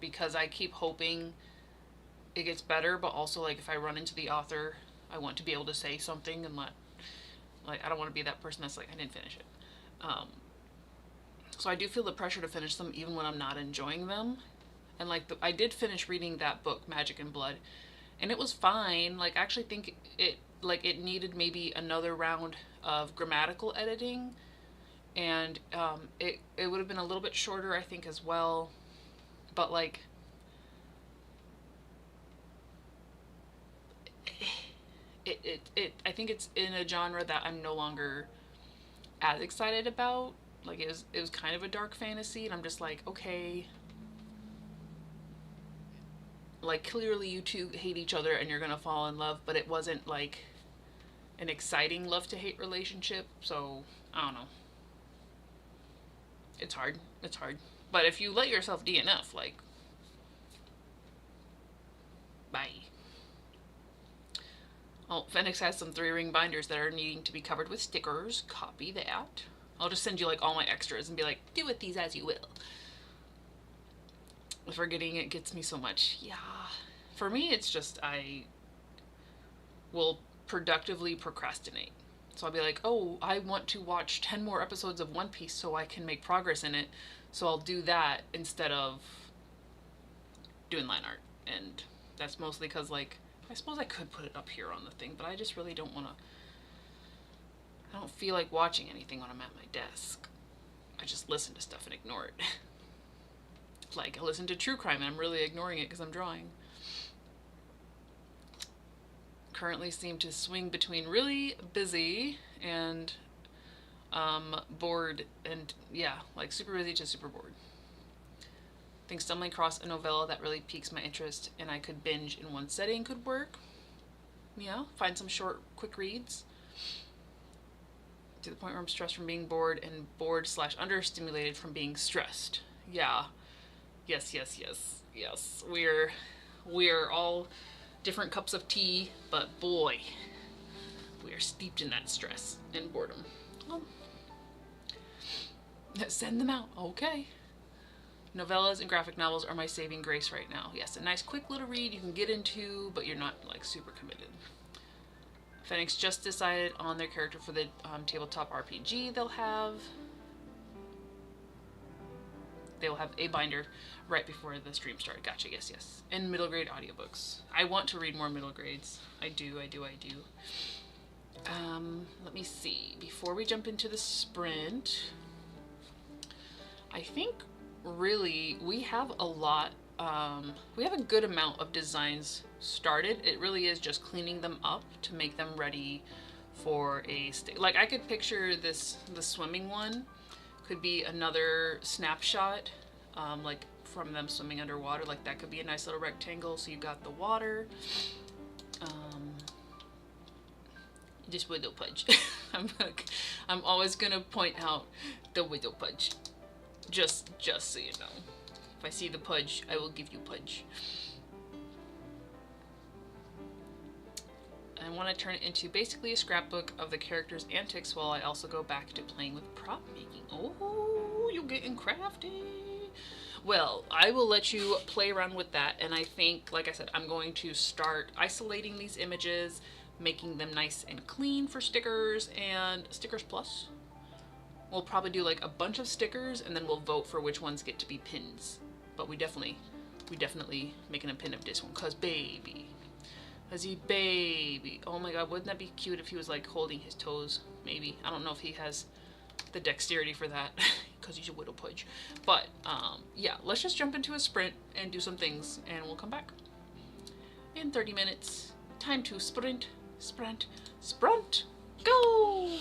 because I keep hoping it gets better, but also, like, if I run into the author, I want to be able to say something and like, I don't want to be that person that's like, I didn't finish it. So I do feel the pressure to finish them even when I'm not enjoying them. And like, I did finish reading that book, Magic and Blood, and it was fine. Like, I actually think it needed maybe another round of grammatical editing, and it would have been a little bit shorter, I think, as well. But like, I think it's in a genre that I'm no longer as excited about. Like, it was kind of a dark fantasy, and I'm just like, okay, like, clearly you two hate each other and you're gonna fall in love, but it wasn't like an exciting love to hate relationship. So I don't know, it's hard. But if you let yourself DNF, like, bye. Oh, Phoenix has some 3-ring binders that are needing to be covered with stickers. Copy that. I'll just send you like all my extras and be like, do with these as you will. Forgetting it gets me so much. Yeah. For me, it's just, I will productively procrastinate. So I'll be like, oh, I want to watch 10 more episodes of One Piece so I can make progress in it. So I'll do that instead of doing line art. And that's mostly because, like, I suppose I could put it up here on the thing, but I just really don't want to. I don't feel like watching anything when I'm at my desk. I just listen to stuff and ignore it. Like, I listen to true crime and I'm really ignoring it because I'm drawing. Currently seem to swing between really busy and bored, and yeah, like super busy to super bored. I think stumbling across a novella that really piques my interest and I could binge in one setting could work. Yeah, find some short, quick reads. To the point where I'm stressed from being bored and bored slash understimulated from being stressed. Yeah. Yes, yes, yes, yes. We're all different cups of tea, but boy, we are steeped in that stress and boredom. Well, send them out. Okay. Novellas and graphic novels are my saving grace right now. Yes, a nice quick little read you can get into, but you're not like super committed. Phoenix just decided on their character for the tabletop RPG they'll have. They will have a binder right before the stream started. Gotcha, yes, yes. And middle grade audiobooks. I want to read more middle grades. I do. Let me see. Before we jump into the sprint, I think really we have a lot, we have a good amount of designs started. It really is just cleaning them up to make them ready for a like I could picture this, the swimming one could be another snapshot, like from them swimming underwater. Like that could be a nice little rectangle. So you got the water. This widow pudge. I'm always gonna point out the widow pudge. Just so you know. If I see the pudge, I will give you pudge. I want to turn it into basically a scrapbook of the characters' antics while I also go back to playing with prop making. Oh, you're getting crafty. Well, I will let you play around with that, and I think, like I said, I'm going to start isolating these images, making them nice and clean for stickers and stickers plus. We'll probably do like a bunch of stickers and then we'll vote for which ones get to be pins. But we definitely making a pin of this one, cause baby. Cause he baby. Oh my god, wouldn't that be cute if he was like holding his toes? Maybe. I don't know if he has the dexterity for that because he's a widow pudge. But yeah, let's just jump into a sprint and do some things and we'll come back in 30 minutes. Time to sprint, sprint, sprint, go!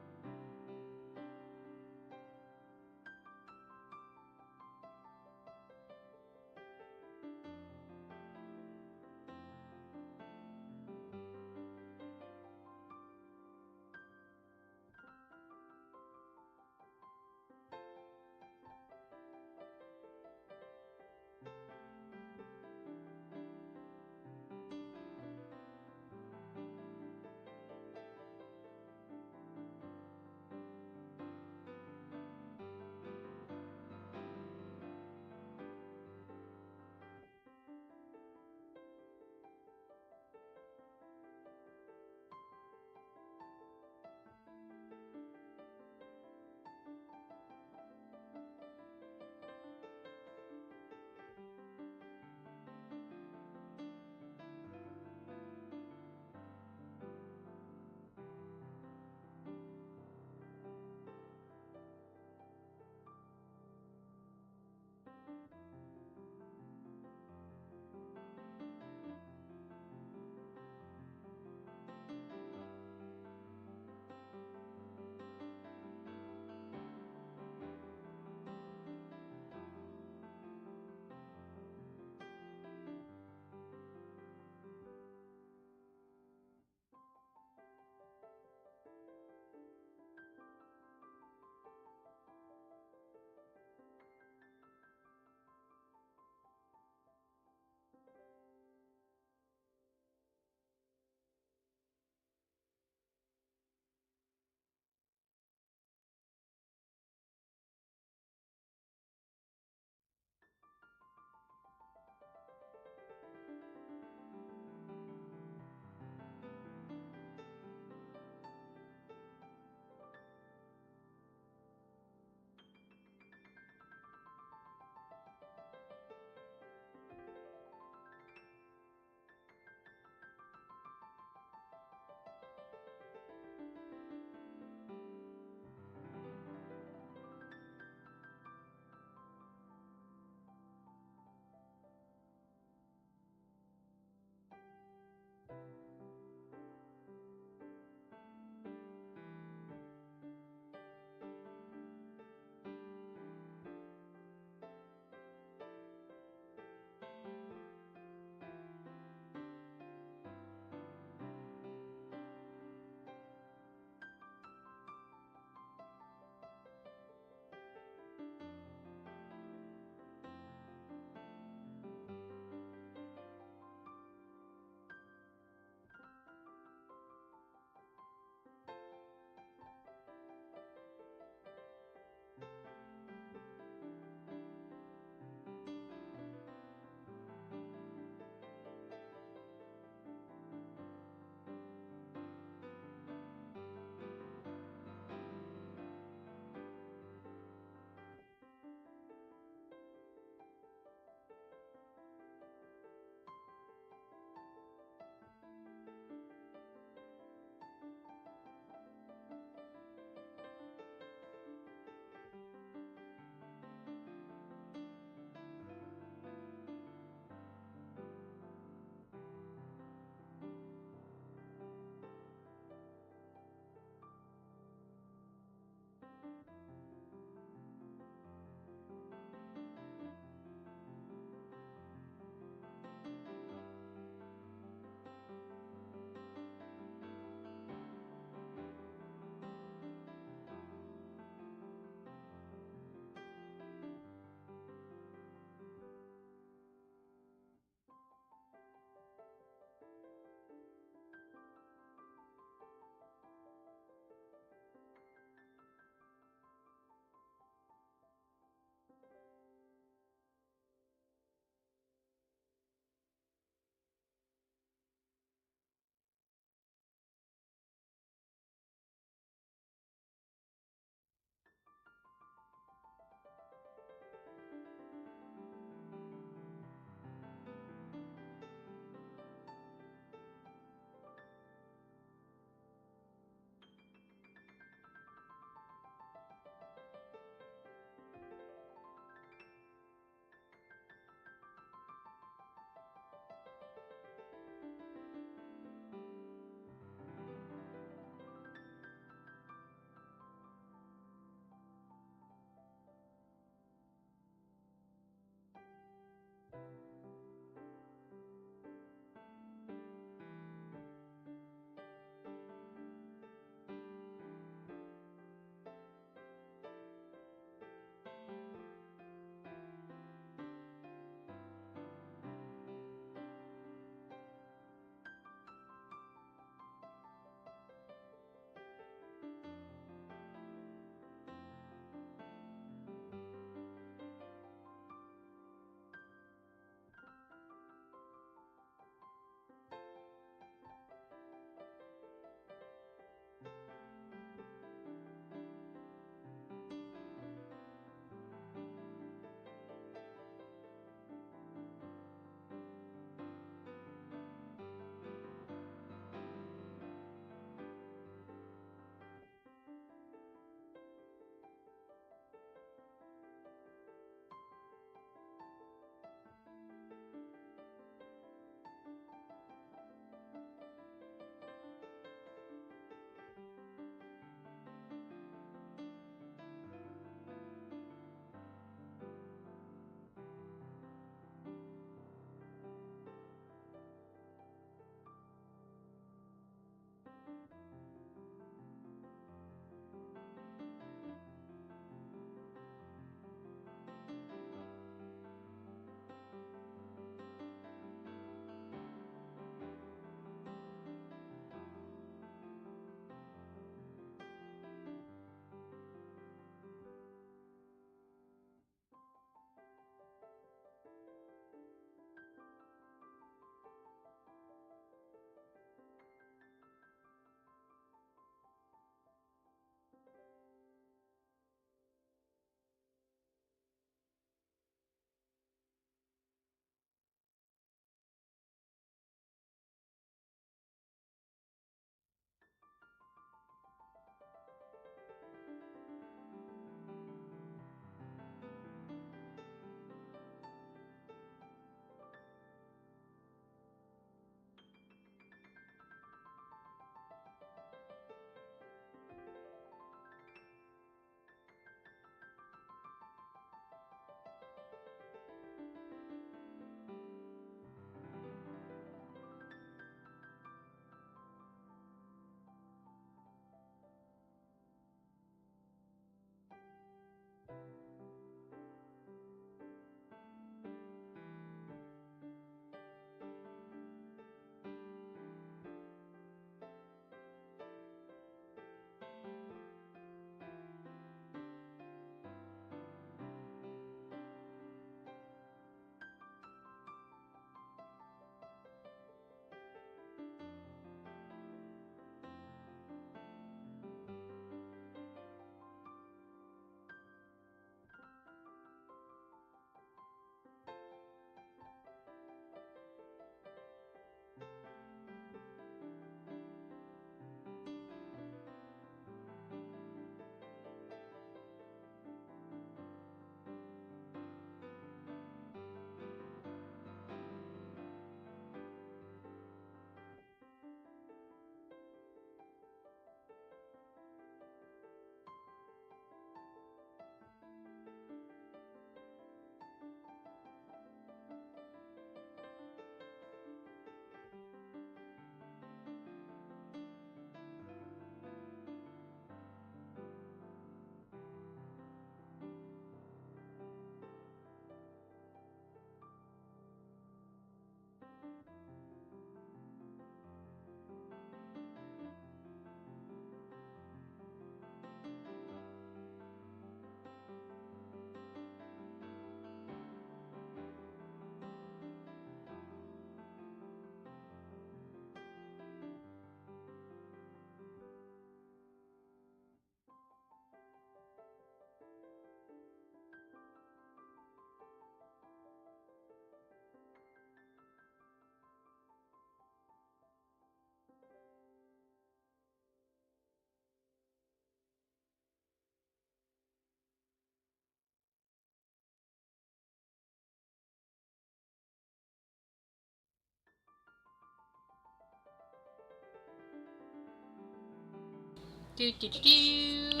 Do do do do.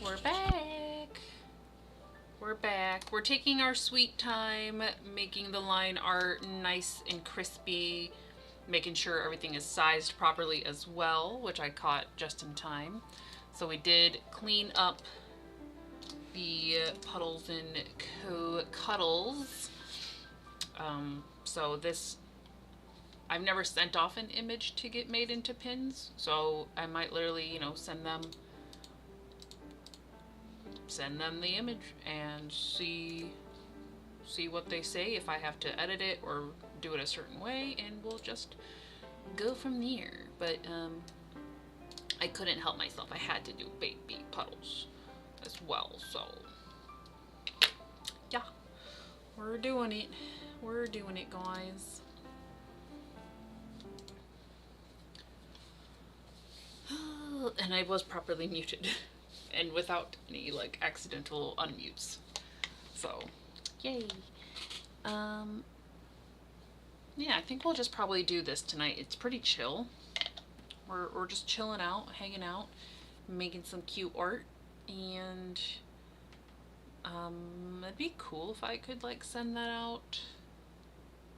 We're back. We're back. We're taking our sweet time, making the line art nice and crispy, making sure everything is sized properly as well, which I caught just in time. So we did clean up the puddles and cuddles. So this, I've never sent off an image to get made into pins, so I might literally, you know, send them the image and see what they say, if I have to edit it or do it a certain way, and we'll just go from there. But I couldn't help myself. I had to do baby puddles as well, so yeah, we're doing it. We're doing it, guys. And I was properly muted and without any like accidental unmutes. So, yay. Yeah, I think we'll just probably do this tonight. It's pretty chill. We're just chilling out, hanging out, making some cute art, and it'd be cool if I could like send that out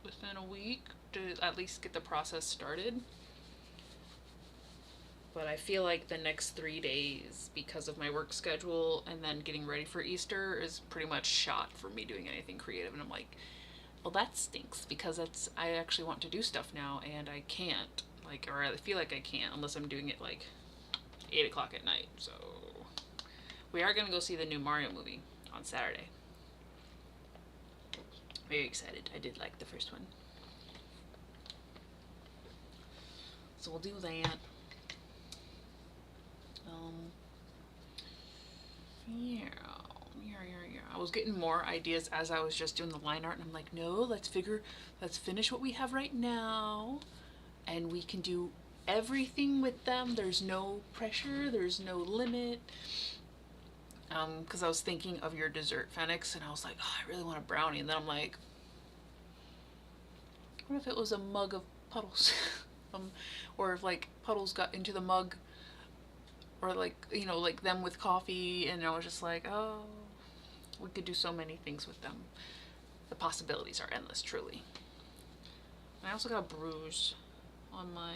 within a week to at least get the process started. But I feel like the next 3 days, because of my work schedule and then getting ready for Easter, is pretty much shot for me doing anything creative. And I'm like, well, that stinks, because I actually want to do stuff now and I can't, like, or I feel like I can't unless I'm doing it like 8 o'clock at night. So we are gonna go see the new Mario movie on Saturday. Very excited. I did like the first one, so we'll do that. Yeah. I was getting more ideas as I was just doing the line art, and I'm like, no, let's finish what we have right now, and we can do everything with them. There's no pressure, there's no limit. Because I was thinking of your dessert, Phoenix, and I was like, oh, I really want a brownie, and then I'm like, what if it was a mug of puddles? Or if like puddles got into the mug, or like, you know, like them with coffee, and I was just like, oh, we could do so many things with them. The possibilities are endless, truly. And I also got a bruise on my,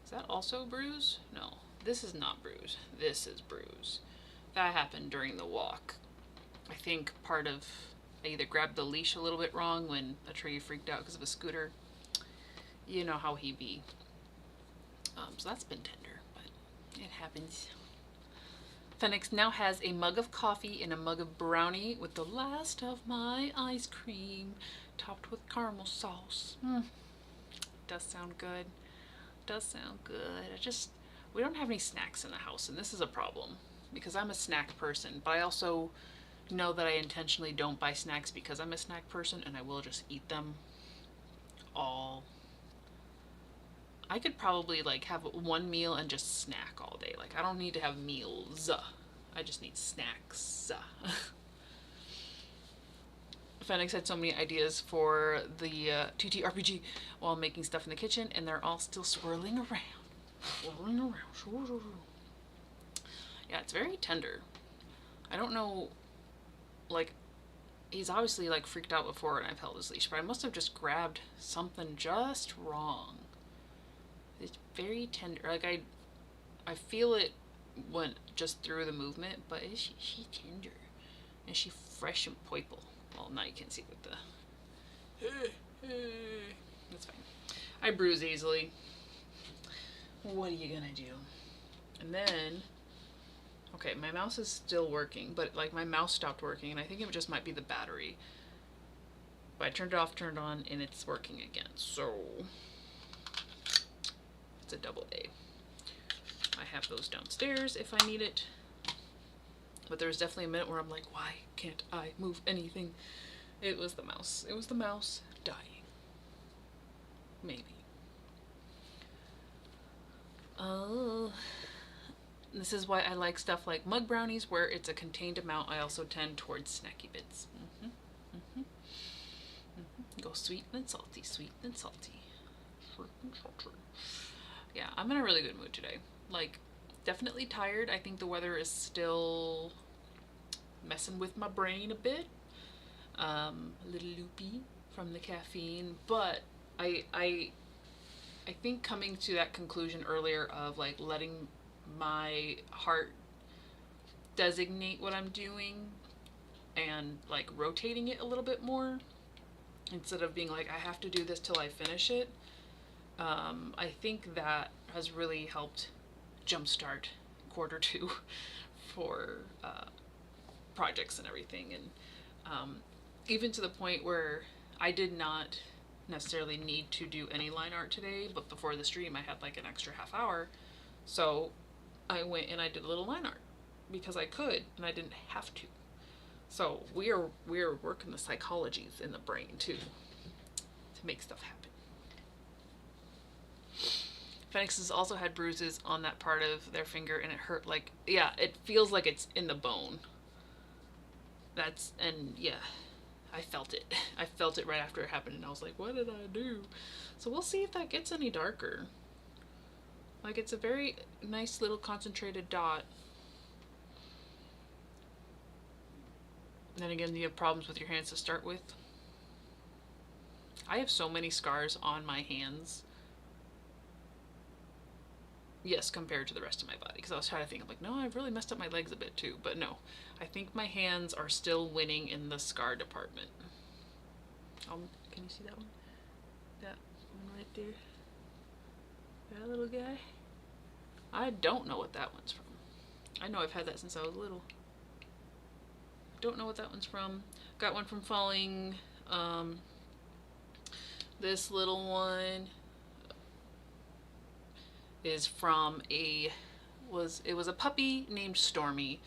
is that also bruise? No, this is not bruise. This is bruise. That happened during the walk. I think part of, I either grabbed the leash a little bit wrong when a tree freaked out because of a scooter. You know how he be. So that's been tender, but it happens. Phoenix now has a mug of coffee and a mug of brownie with the last of my ice cream topped with caramel sauce. Does sound good. Does sound good. We don't have any snacks in the house, and this is a problem because I'm a snack person, but I also know that I intentionally don't buy snacks because I'm a snack person, and I will just eat them all. I could probably like have one meal and just snack all day. Like, I don't need to have meals. I just need snacks. Phoenix had so many ideas for the TTRPG while making stuff in the kitchen, and they're all still swirling around. Yeah, it's very tender. I don't know, like, he's obviously like freaked out before and I've held his leash, but I must have just grabbed something just wrong. It's very tender. Like, I feel it went just through the movement, but she tender. And she fresh and purple. Well, now you can't see with the... That's fine. I bruise easily. What are you gonna do? And then... Okay, my mouse is still working, but like my mouse stopped working, and I think it just might be the battery. But I turned it off, turned on, and it's working again. So... it's a double A. I have those downstairs if I need it. But there was definitely a minute where I'm like, why can't I move anything? It was the mouse. It was the mouse dying. Maybe. Oh. This is why I like stuff like mug brownies, where it's a contained amount. I also tend towards snacky bits. Go sweet and salty, sweet and salty. Yeah, I'm in a really good mood today. Like, definitely tired. I think the weather is still messing with my brain a bit. A little loopy from the caffeine, but I I I think coming to that conclusion earlier of like letting my heart designate what I'm doing and like rotating it a little bit more instead of being like I have to do this till I finish it. I think that has really helped jumpstart quarter two for projects and everything, and even to the point where I did not necessarily need to do any line art today, but before the stream I had like an extra half hour, so I went and I did a little line art because I could and I didn't have to. So we are working the psychologies in the brain too to make stuff happen. Phoenix has also had bruises on that part of their finger and it hurt like, yeah, it feels like it's in the bone. And yeah, I felt it. I felt it right after it happened and I was like, what did I do? So we'll see if that gets any darker. Like, it's a very nice little concentrated dot. And then again, you have problems with your hands to start with. I have so many scars on my hands. Yes, compared to the rest of my body. Because I was trying to think, I'm like, no, I've really messed up my legs a bit too. But no, I think my hands are still winning in the scar department. Can you see that one? That one right there? That little guy? I don't know what that one's from. I know I've had that since I was little. Don't know what that one's from. Got one from falling. This little one is from it was a puppy named Stormy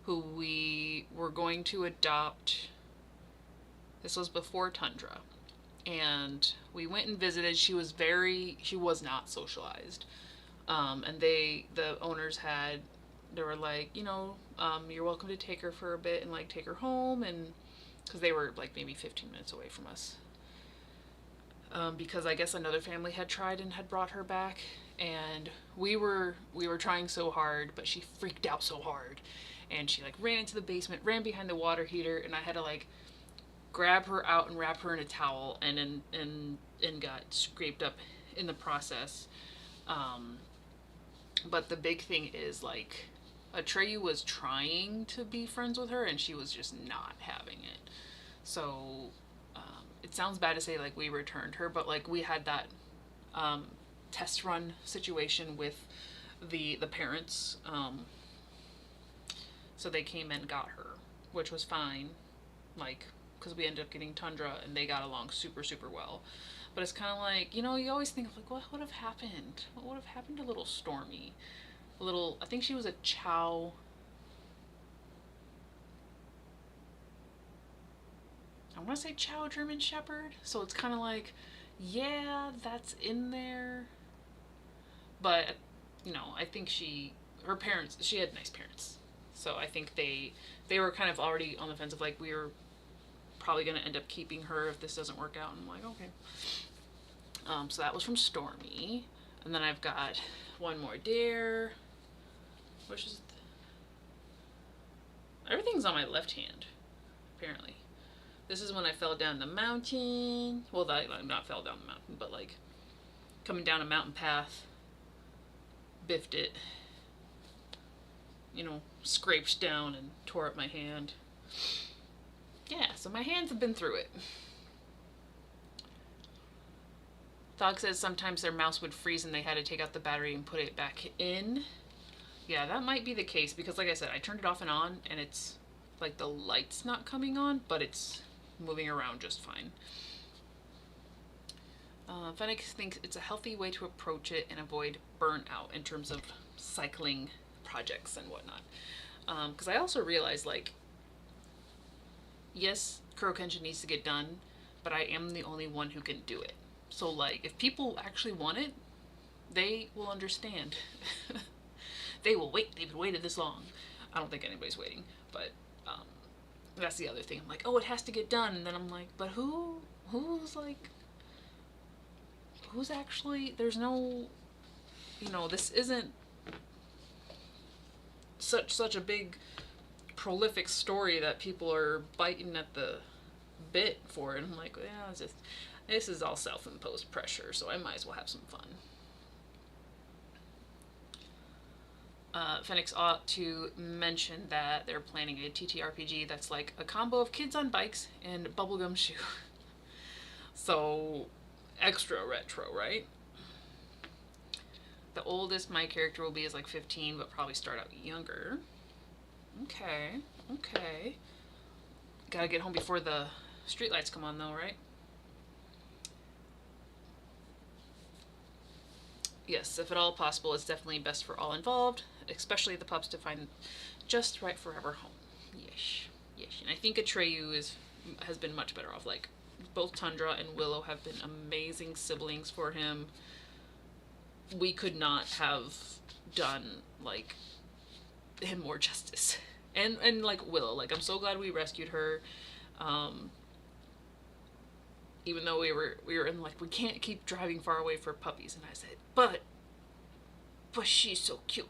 who we were going to adopt. This was before Tundra. And we went and visited. She was not socialized. And the owners they were like, you're welcome to take her for a bit and like take her home, and because they were like maybe 15 minutes away from us. Because I guess another family had tried and had brought her back, and we were trying so hard, but she freaked out so hard, and she like ran into the basement, ran behind the water heater, and I had to like grab her out and wrap her in a towel, and got scraped up in the process. But the big thing is like Atreyu was trying to be friends with her and she was just not having it. So it sounds bad to say like we returned her, but like we had that test run situation with the parents. So they came and got her, which was fine, like because we ended up getting Tundra and they got along super super well. But it's kind of like, you always think of like, what would have happened? What would have happened to little Stormy? I think she was a Chow. I want to say Chow German Shepherd. So it's kind of like, yeah, that's in there. But, I think she had nice parents. So I think they were kind of already on the fence of like, we were probably going to end up keeping her if this doesn't work out. And I'm like, okay. So that was from Stormy. And then I've got one more dare, which is everything's on my left hand, apparently. This is when I fell down the mountain. Well, not fell down the mountain, but like coming down a mountain path, biffed it, scraped down and tore up my hand. Yeah, so my hands have been through it. Thog says sometimes their mouse would freeze and they had to take out the battery and put it back in. Yeah, that might be the case because like I said, I turned it off and on and it's like the light's not coming on, but it's moving around just fine. Fennec thinks it's a healthy way to approach it and avoid burnout in terms of cycling projects and whatnot. Because I also realized like, yes, Kurokenshin needs to get done, but I am the only one who can do it. So like, if people actually want it, they will understand. They will wait. They've waited this long. I don't think anybody's waiting, but that's the other thing. I'm like, oh, it has to get done, and then I'm like, but who's actually? There's no, this isn't such a big prolific story that people are biting at the bit for it. I'm like, yeah, this is all self-imposed pressure, so I might as well have some fun. Phoenix ought to mention that they're planning a TTRPG that's like a combo of kids on bikes and bubblegum shoe. So, extra retro, right? The oldest my character will be is like 15, but probably start out younger. Okay, okay. Gotta get home before the streetlights come on, though, right? Yes, if at all possible, it's definitely best for all involved, especially the pups, to find just right forever home. Yes, yes. And I think Atreyu has been much better off. Like, both Tundra and Willow have been amazing siblings for him. We could not have done, like, him more justice. And like Willow, like, I'm so glad we rescued her. Even though we were in, like, we can't keep driving far away for puppies, and I said, but she's so cute.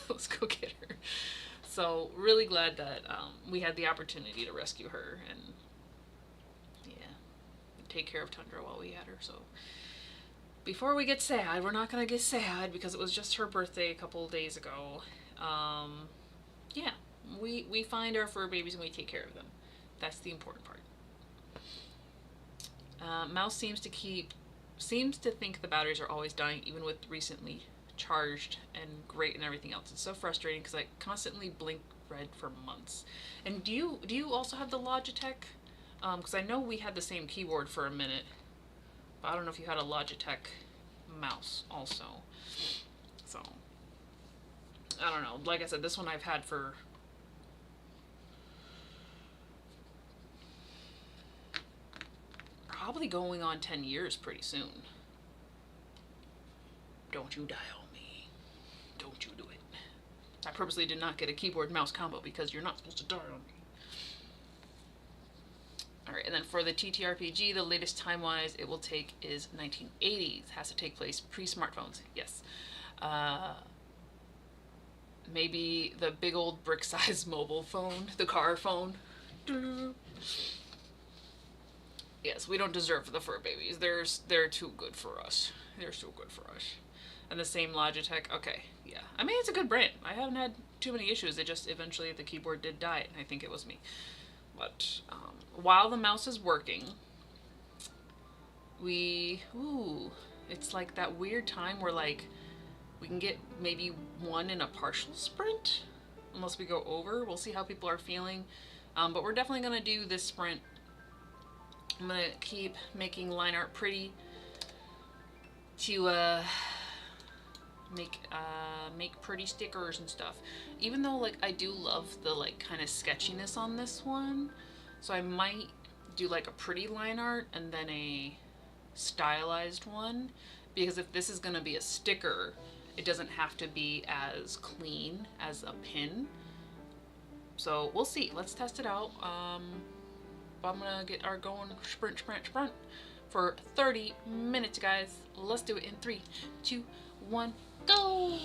Let's go get her. So really glad that we had the opportunity to rescue her and yeah, take care of Tundra while we had her. So before we get sad, we're not gonna get sad because it was just her birthday a couple of days ago. Yeah, we find our fur babies and we take care of them. That's the important part. Mouse seems to think the batteries are always dying, even with recently charged and great and everything else. It's so frustrating because I constantly blink red for months. And do you also have the Logitech? Because I know we had the same keyboard for a minute, but I don't know if you had a Logitech mouse also. So I don't know. Like I said, this one I've had for probably going on 10 years pretty soon. Don't you die on me. Don't you do it. I purposely did not get a keyboard mouse combo because you're not supposed to die on me. Alright, and then for the TTRPG, the latest time-wise it will take is 1980s. Has to take place pre-smartphones. Yes. Maybe the big old brick-sized mobile phone, the car phone. Yes, we don't deserve the fur babies. They're too good for us. They're so good for us. And the same Logitech. Okay, yeah. I mean, it's a good brand. I haven't had too many issues. It just eventually the keyboard did die, and I think it was me. But while the mouse is working, it's like that weird time where like we can get maybe one in a partial sprint, unless we go over. We'll see how people are feeling, but we're definitely gonna do this sprint. I'm gonna keep making line art pretty to make pretty stickers and stuff. Even though like I do love the like kind of sketchiness on this one, so I might do like a pretty line art and then a stylized one, because if this is gonna be a sticker, it doesn't have to be as clean as a pin. So we'll see. Let's test it out. I'm gonna get our going sprint for 30 minutes, guys. Let's do it in 3, 2, 1, go!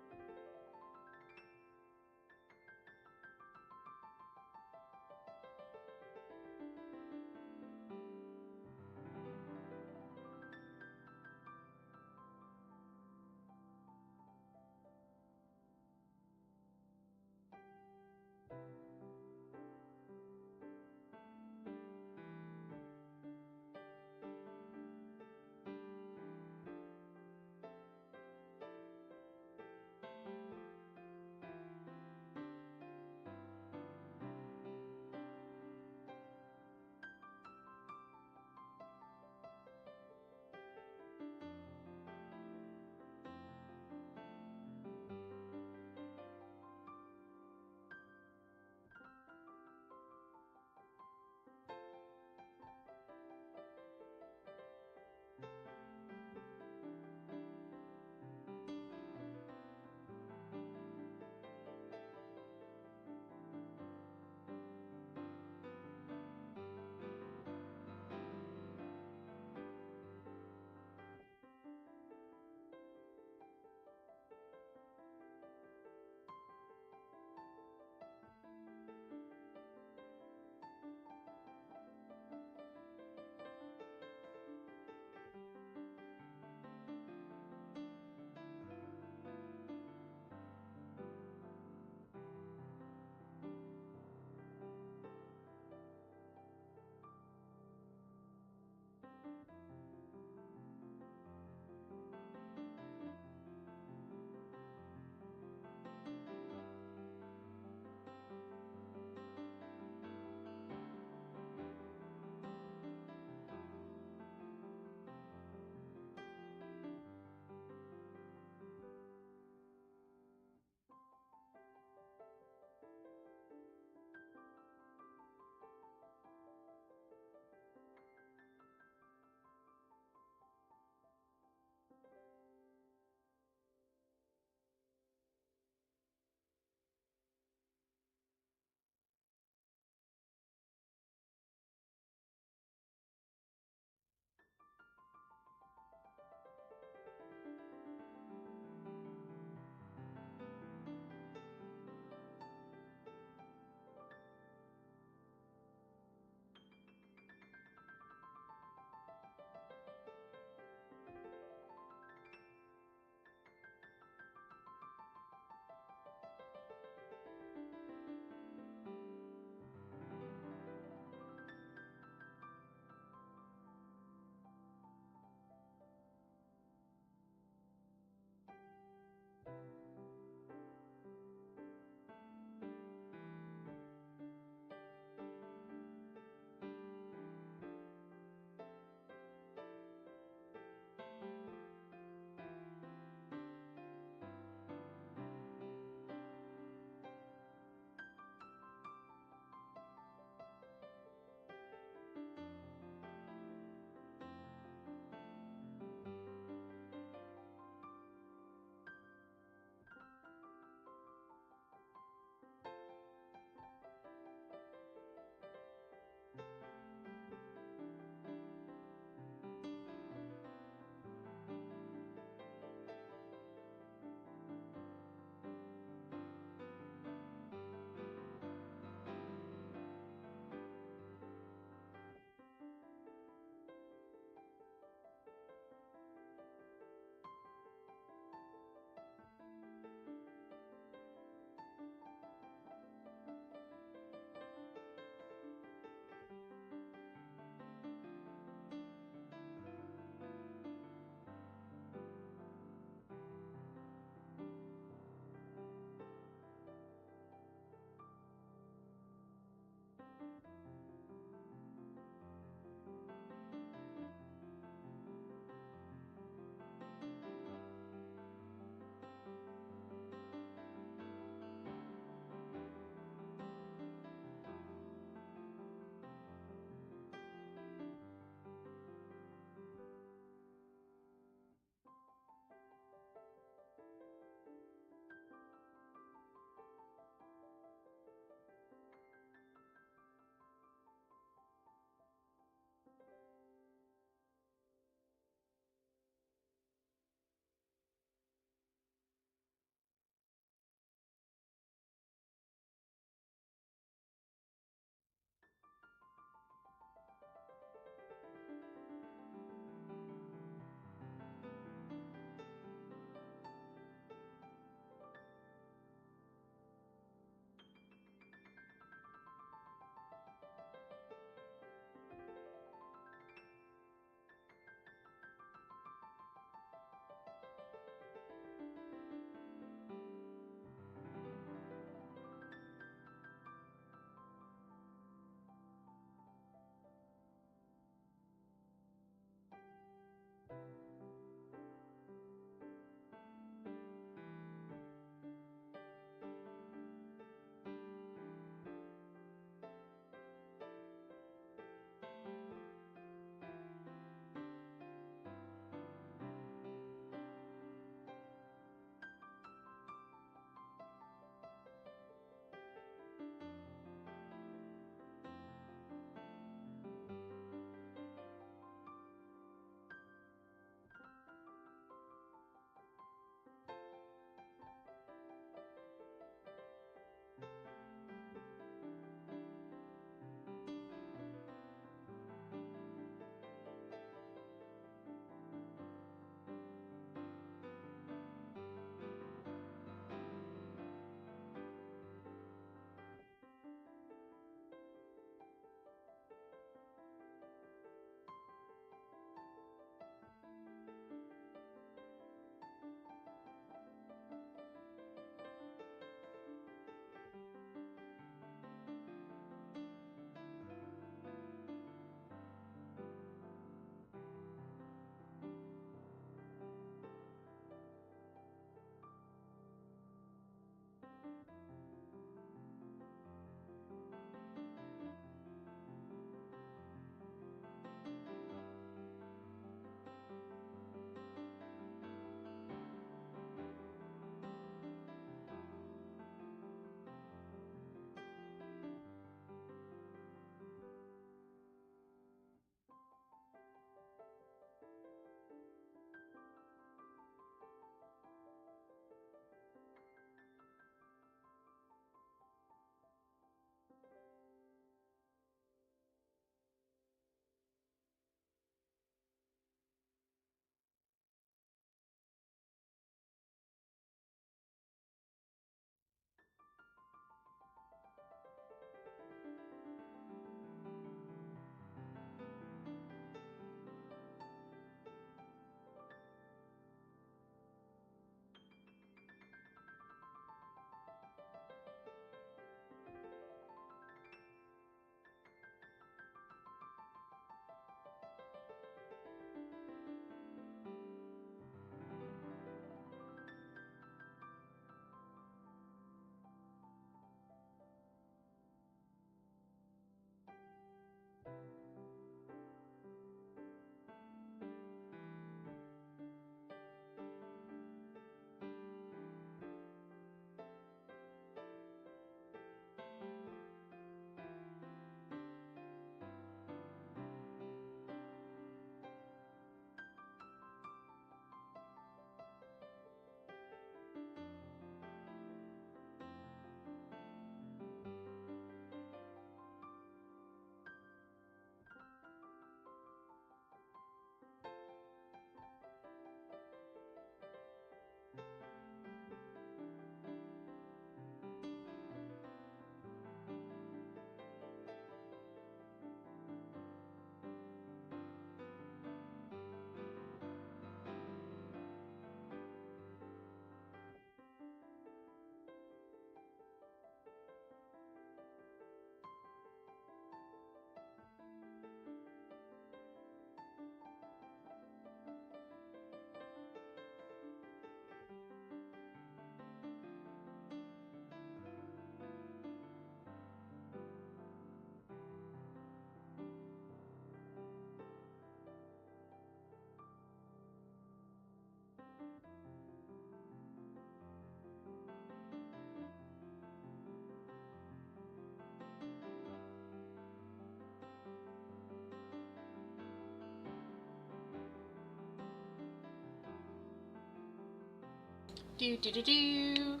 Do do do do.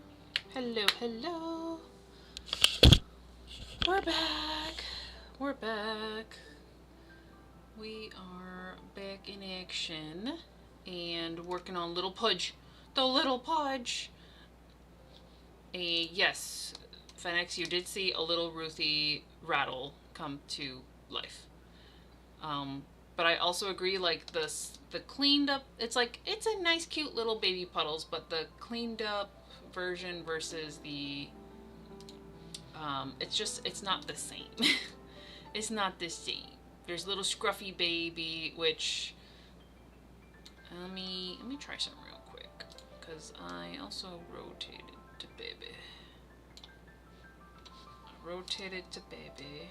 Hello, hello. We're back. We're back. We are back in action and working on Little Pudge. The Little Pudge. Yes, Fenix, you did see a little Ruthie rattle come to life. But I also agree, like the cleaned up. It's like it's a nice, cute little baby puddles, but the cleaned up version versus the it's not the same. It's not the same. There's little scruffy baby, which let me try some real quick, cause I also rotated to baby. I rotated to baby.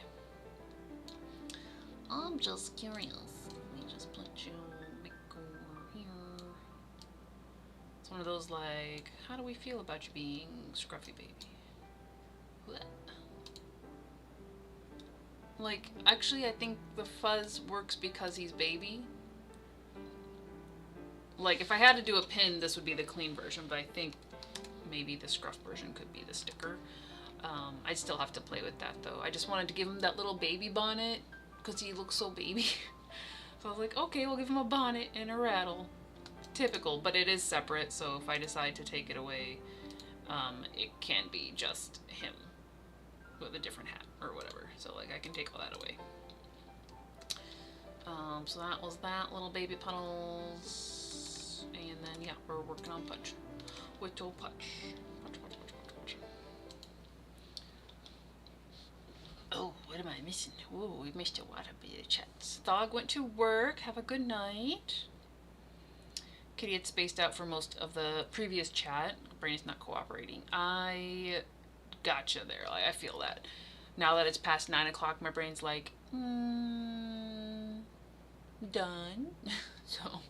I'm just curious. Let me just put you back over here. It's one of those like, how do we feel about you being scruffy baby? What? Like, actually, I think the fuzz works because he's baby. Like, if I had to do a pin, this would be the clean version, but I think maybe the scruff version could be the sticker. I'd still have to play with that, though. I just wanted to give him that little baby bonnet because he looks so baby. So I was like, okay, we'll give him a bonnet and a rattle. Typical, but it is separate, so if I decide to take it away, it can be just him with a different hat or whatever. So like I can take all that away. So that was that, little baby puddles. And then yeah, we're working on Pudge. Whittle Pudge. Pudge. Oh, what am I missing? Oh, we missed a lot of bit of chats. Dog went to work. Have a good night. Kitty had spaced out for most of the previous chat. Brain's not cooperating. I gotcha there. Like, I feel that. Now that it's past 9 o'clock, my brain's like, done. So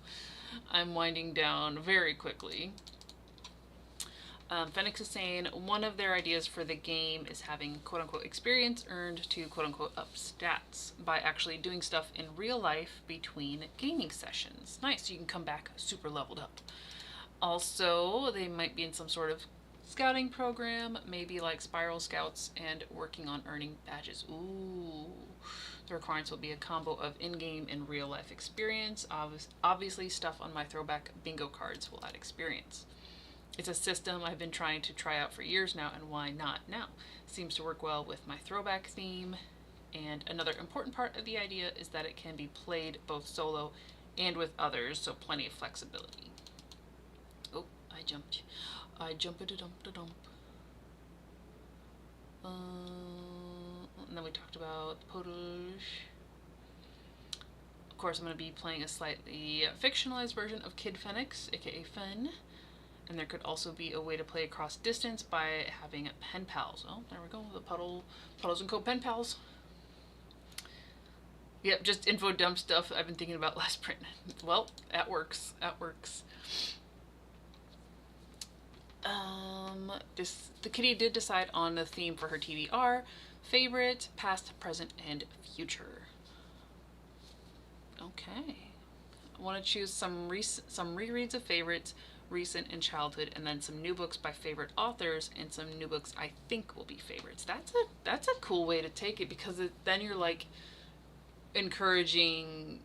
I'm winding down very quickly. Phoenix is saying one of their ideas for the game is having quote-unquote experience earned to quote-unquote up stats by actually doing stuff in real life between gaming sessions. Nice, you can come back super leveled up. Also, they might be in some sort of scouting program, maybe like Spiral Scouts, and working on earning badges. Ooh. The requirements will be a combo of in-game and real-life experience. Obviously, stuff on my Throwback bingo cards will add experience. It's a system I've been trying to try out for years now, and why not now? Seems to work well with my Throwback theme. And another important part of the idea is that it can be played both solo and with others, so plenty of flexibility. Oh, I jumped. I jumped-a-dump-a-dump. And then we talked about the Podge. Of course, I'm going to be playing a slightly fictionalized version of Kid Phoenix, aka Fen. And there could also be a way to play across distance by having pen pals. Oh, there we go, the Puddles and Co. pen pals. Yep, just info dump stuff I've been thinking about last print. Well, that works. The kitty did decide on the theme for her TBR. Favorite, past, present, and future. Okay. I want to choose some rereads of favorites, recent and childhood, and then some new books by favorite authors and some new books I think will be favorites. That's a cool way to take it, because then you're like encouraging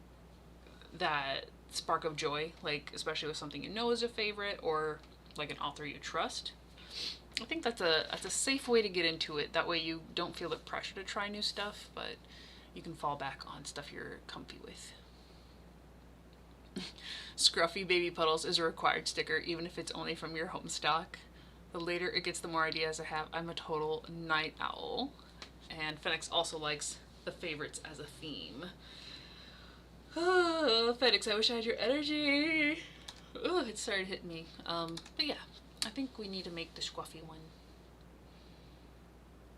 that spark of joy, like especially with something you know is a favorite or like an author you trust. I think that's a safe way to get into it. That way you don't feel the pressure to try new stuff, but you can fall back on stuff you're comfy with. Scruffy Baby Puddles is a required sticker, even if it's only from your home stock. The later it gets, the more ideas I have. I'm a total night owl. And Phoenix also likes the favorites as a theme. Oh, Phoenix, I wish I had your energy. Oh, it started hitting me. But yeah, I think we need to make the scruffy one.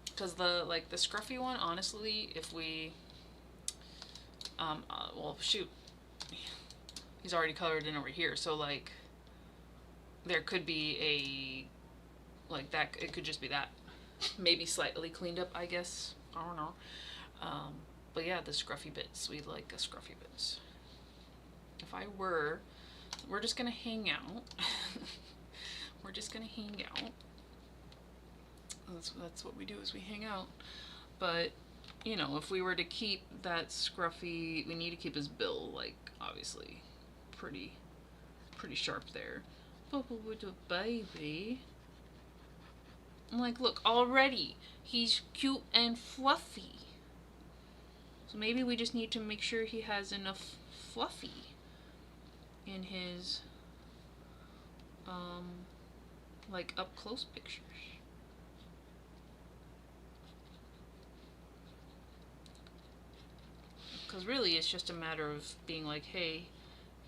Because the scruffy one, honestly, if we... well, shoot. He's already colored in over here, so like there could be a like that, it could just be that, maybe slightly cleaned up, I guess, I don't know. But yeah, the scruffy bits, we like a scruffy bits. If I were, we're just gonna hang out. We're just gonna hang out. That's what we do, is we hang out. But, you know, if we were to keep that scruffy, we need to keep his bill, like, obviously pretty sharp there. But with a baby, I'm like, look, already he's cute and fluffy. So maybe we just need to make sure he has enough fluffy in his like up close pictures. Because really it's just a matter of being like, hey,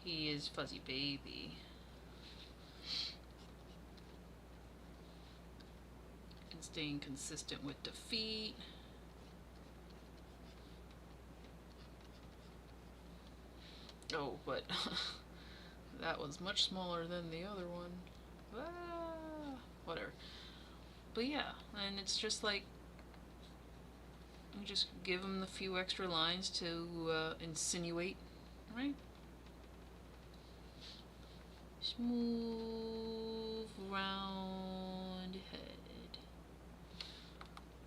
he is fuzzy baby. And staying consistent with the feet. Oh, but that was much smaller than the other one. Ah, whatever. But yeah, and it's just like, you just give him the few extra lines to insinuate, right? Smooth, round head.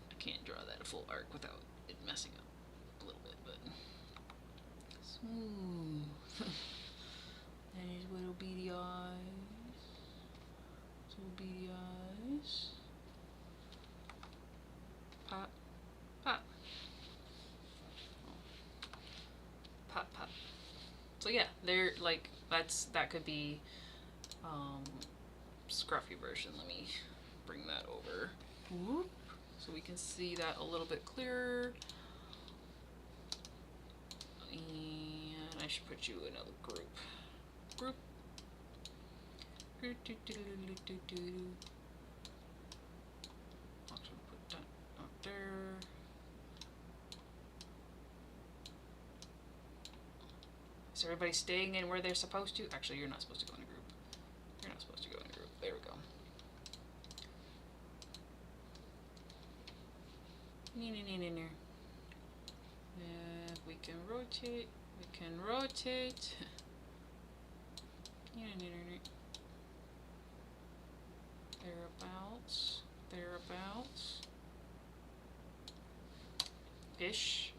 I can't draw that a full arc without it messing up a little bit, but smooth. And his little beady eyes. Little beady eyes. Pop, pop. Pop, pop. So yeah, they're like, that could be scruffy version. Let me bring that over. Whoop. So we can see that a little bit clearer. And I should put you in another group. Group. Actually put that out there. Is everybody staying in where they're supposed to? Actually, you're not supposed to go in a group. You're not supposed to go in a group. There we go. We can rotate. We can rotate. Thereabouts. Thereabouts. Ish.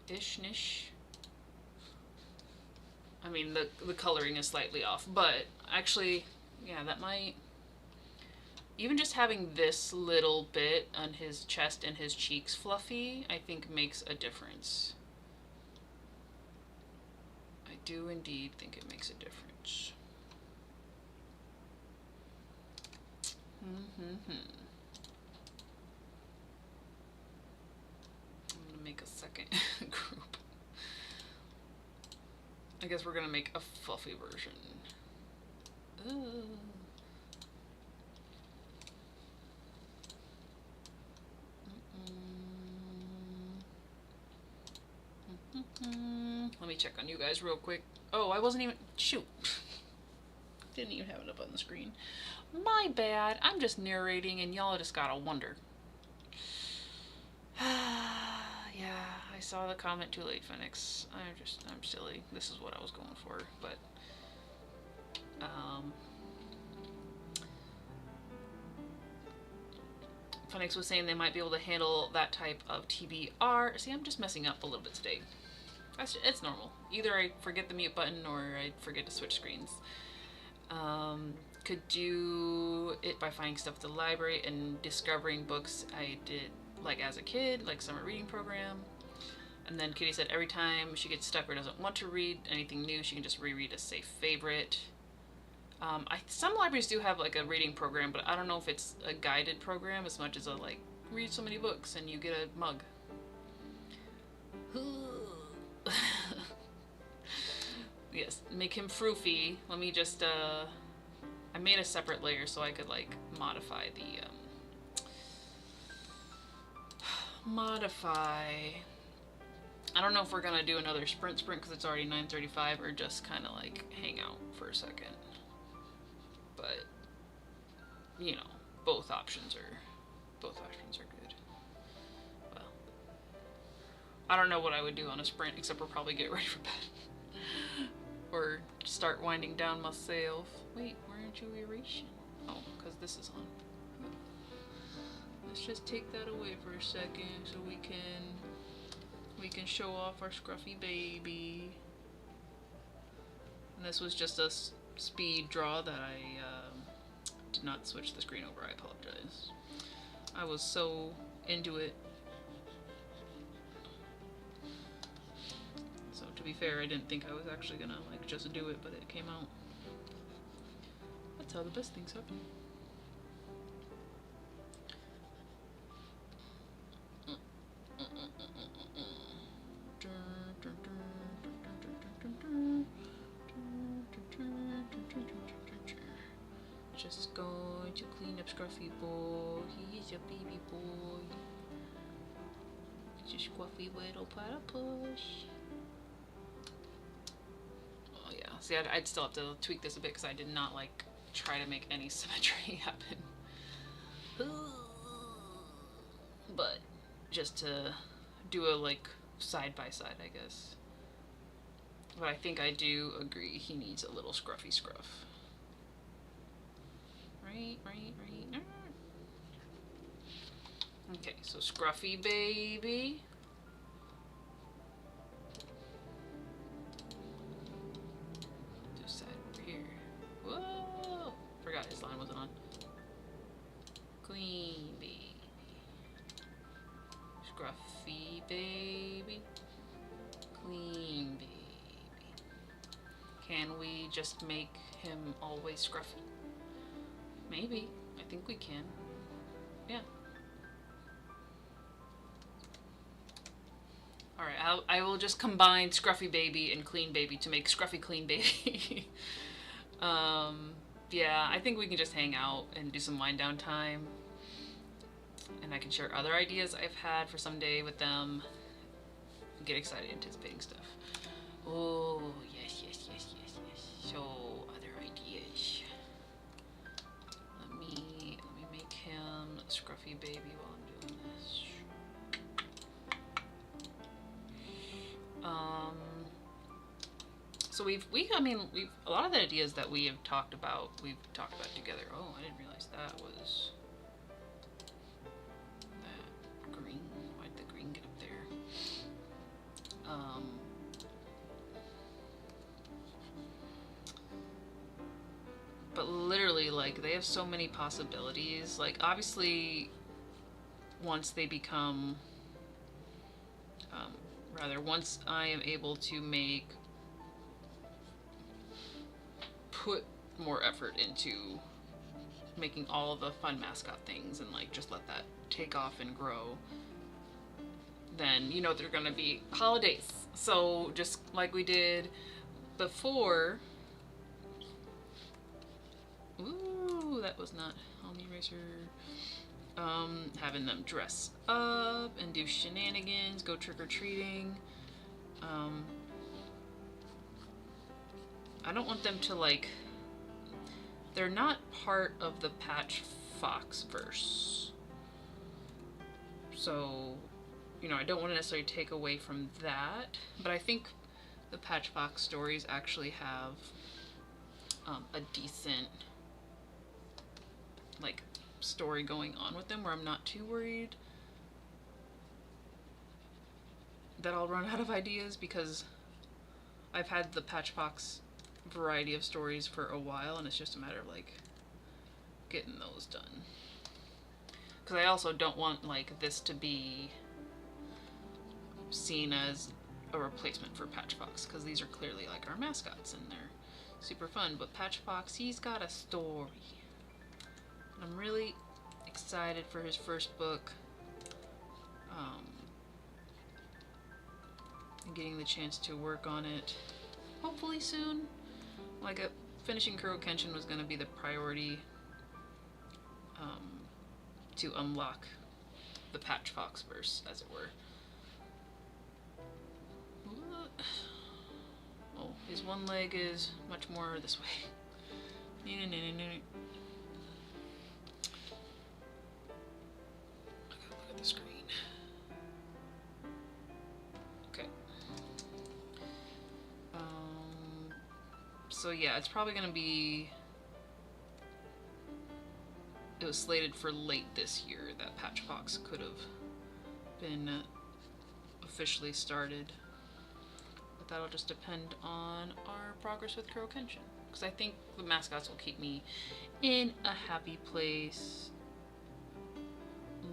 Ish-nish. I mean, the coloring is slightly off, but actually, yeah, that might... Even just having this little bit on his chest and his cheeks fluffy, I think makes a difference. I do indeed think it makes a difference. I'm gonna make a second group. I guess we're gonna make a fluffy version. Let me check on you guys real quick. Oh, I wasn't even... Shoot. Didn't even have it up on the screen. My bad. I'm just narrating and y'all just gotta wonder. Yeah, I saw the comment too late, Phoenix. I'm silly. This is what I was going for, but Phoenix was saying they might be able to handle that type of TBR. See, I'm just messing up a little bit today. It's normal. Either I forget the mute button or I forget to switch screens. Could do it by finding stuff at the library and discovering books I did like as a kid, like summer reading program. And then Kitty said every time she gets stuck or doesn't want to read anything new, she can just reread a safe favorite. Some libraries do have like a reading program, but I don't know if it's a guided program as much as a like read so many books and you get a mug. Yes, make him froofy. Let me just I made a separate layer so I could like modify the I don't know if we're gonna do another sprint because it's already 9:35, or just kind of like hang out for a second. But you know, both options are good. Well, I don't know what I would do on a sprint except for probably get ready for bed or start winding down myself. Wait, why aren't you erasing? Oh, because this is on. Let's just take that away for a second so we can show off our scruffy baby. And this was just a speed draw that I did not switch the screen over. I apologize. I was so into it. So to be fair, I didn't think I was actually gonna like just do it, but it came out. That's how the best things happen. Just going to clean up Scruffy boy. He's a baby boy. It's a scruffy little platypus. Oh yeah. See, I'd still have to tweak this a bit because I did not like try to make any symmetry happen. But just to do a like side by side, I guess. But I think I do agree he needs a little scruffy scruff. Right. Okay, so scruffy baby. This side over here. Whoa! Forgot his line wasn't on. Queen baby. Scruffy baby. Clean baby. Can we just make him always scruffy? Maybe. I think we can. Yeah. Alright, I will just combine Scruffy Baby and Clean Baby to make Scruffy Clean Baby. Yeah, I think we can just hang out and do some wind down time. And I can share other ideas I've had for someday with them. Get excited anticipating stuff. Oh, yes. So, other ideas. Let me make him a Scruffy Baby while I'm doing this. So we've a lot of the ideas that we've talked about together. Oh, I didn't realize that was that green. Why did the green get up there? But literally, like, they have so many possibilities. Like, obviously, once they become, once I am able to put more effort into making all the fun mascot things and, like, just let that take off and grow, then, you know, they're gonna be holidays. So, just like we did before. Ooh, that was not on the eraser. Having them dress up and do shenanigans, go trick-or-treating. I don't want them to, like, they're not part of the Patch Fox verse. So, you know, I don't want to necessarily take away from that, but I think the Patch Fox stories actually have a decent, like, story going on with them where I'm not too worried that I'll run out of ideas, because I've had the Patch Fox variety of stories for a while, and it's just a matter of, like, getting those done. Because I also don't want, like, this to be seen as a replacement for Patch Fox, because these are clearly, like, our mascots and they're super fun. But Patch Fox, he's got a story. And I'm really excited for his first book. And getting the chance to work on it hopefully soon. Like, finishing Kuro Kenshin was going to be the priority to unlock the Patch Fox verse, as it were. What? Oh, his one leg is much more this way. I gotta look at the screen. Okay. So yeah, it's probably gonna be it was slated for late this year that Patchbox could have been officially started. But that'll just depend on our progress with Kuro Kenshin. Because I think the mascots will keep me in a happy place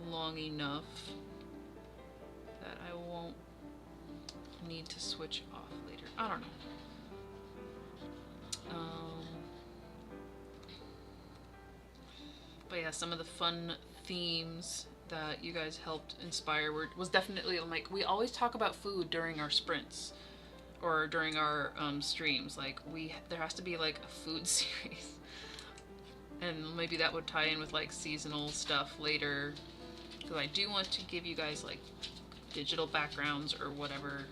long enough that I won't need to switch off later. I don't know. But yeah, some of the fun themes that you guys helped inspire was definitely like, we always talk about food during our sprints or during our streams. Like there has to be like a food series, and maybe that would tie in with like seasonal stuff later. Because I do want to give you guys like digital backgrounds or whatever,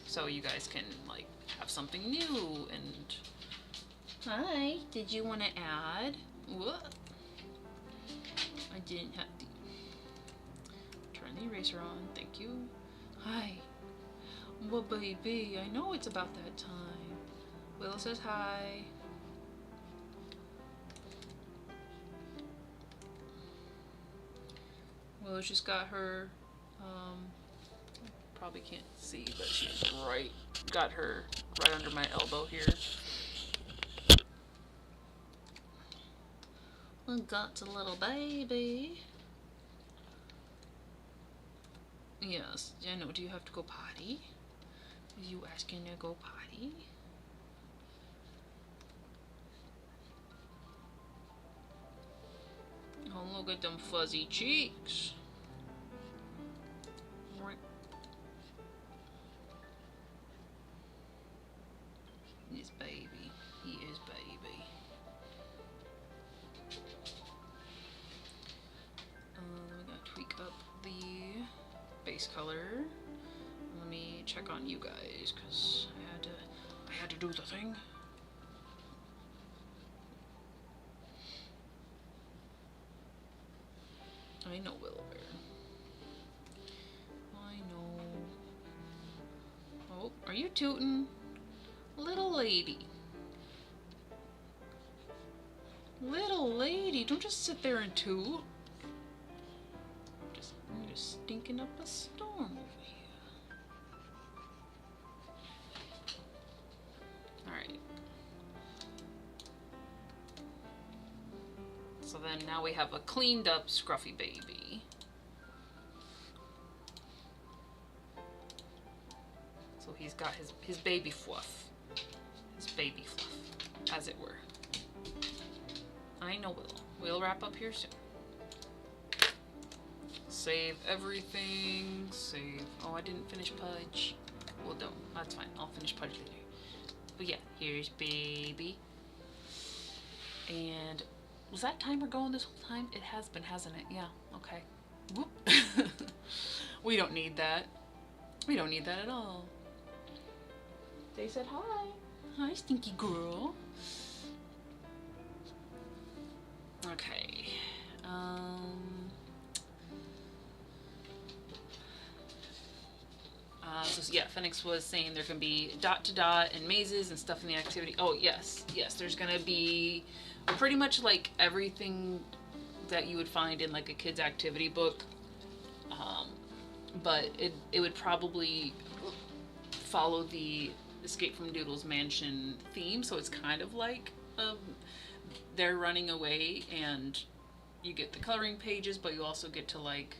so you guys can like have something new. And hi, did you want to add? What? I didn't have to turn the eraser on. Thank you. Hi. Well, baby, I know it's about that time. Willow says hi. Willow's just got her, probably can't see, but she's got her right under my elbow here. We got a little baby. Yes, Jenno, do you have to go potty? Is you asking to go potty? Oh, look at them fuzzy cheeks. This baby. He is baby. We gotta tweak up the base color. Let me check on you guys, cause I had to do the thing. I know Willow Bear. I know. Oh, are you tootin'? Little lady. Little lady, don't just sit there and toot. You're just stinking up a storm over here. Alright. So then now we have a cleaned up scruffy baby. So he's got his baby fluff. His baby fluff, as it were. I know we'll wrap up here soon. Save everything, save. Oh, I didn't finish Pudge. Well, don't, that's fine, I'll finish Pudge later. But yeah, here's baby. And was that timer going this whole time? It has been, hasn't it? Yeah, okay. Whoop. We don't need that. We don't need that at all. They said hi. Hi, stinky girl. Okay. So yeah, Phoenix was saying there can be dot to dot and mazes and stuff in the activity. Oh yes, yes. There's gonna be pretty much like everything that you would find in like a kid's activity book. But it would probably follow the Escape from Doodle's Mansion theme, so it's kind of like they're running away and you get the coloring pages, but you also get to like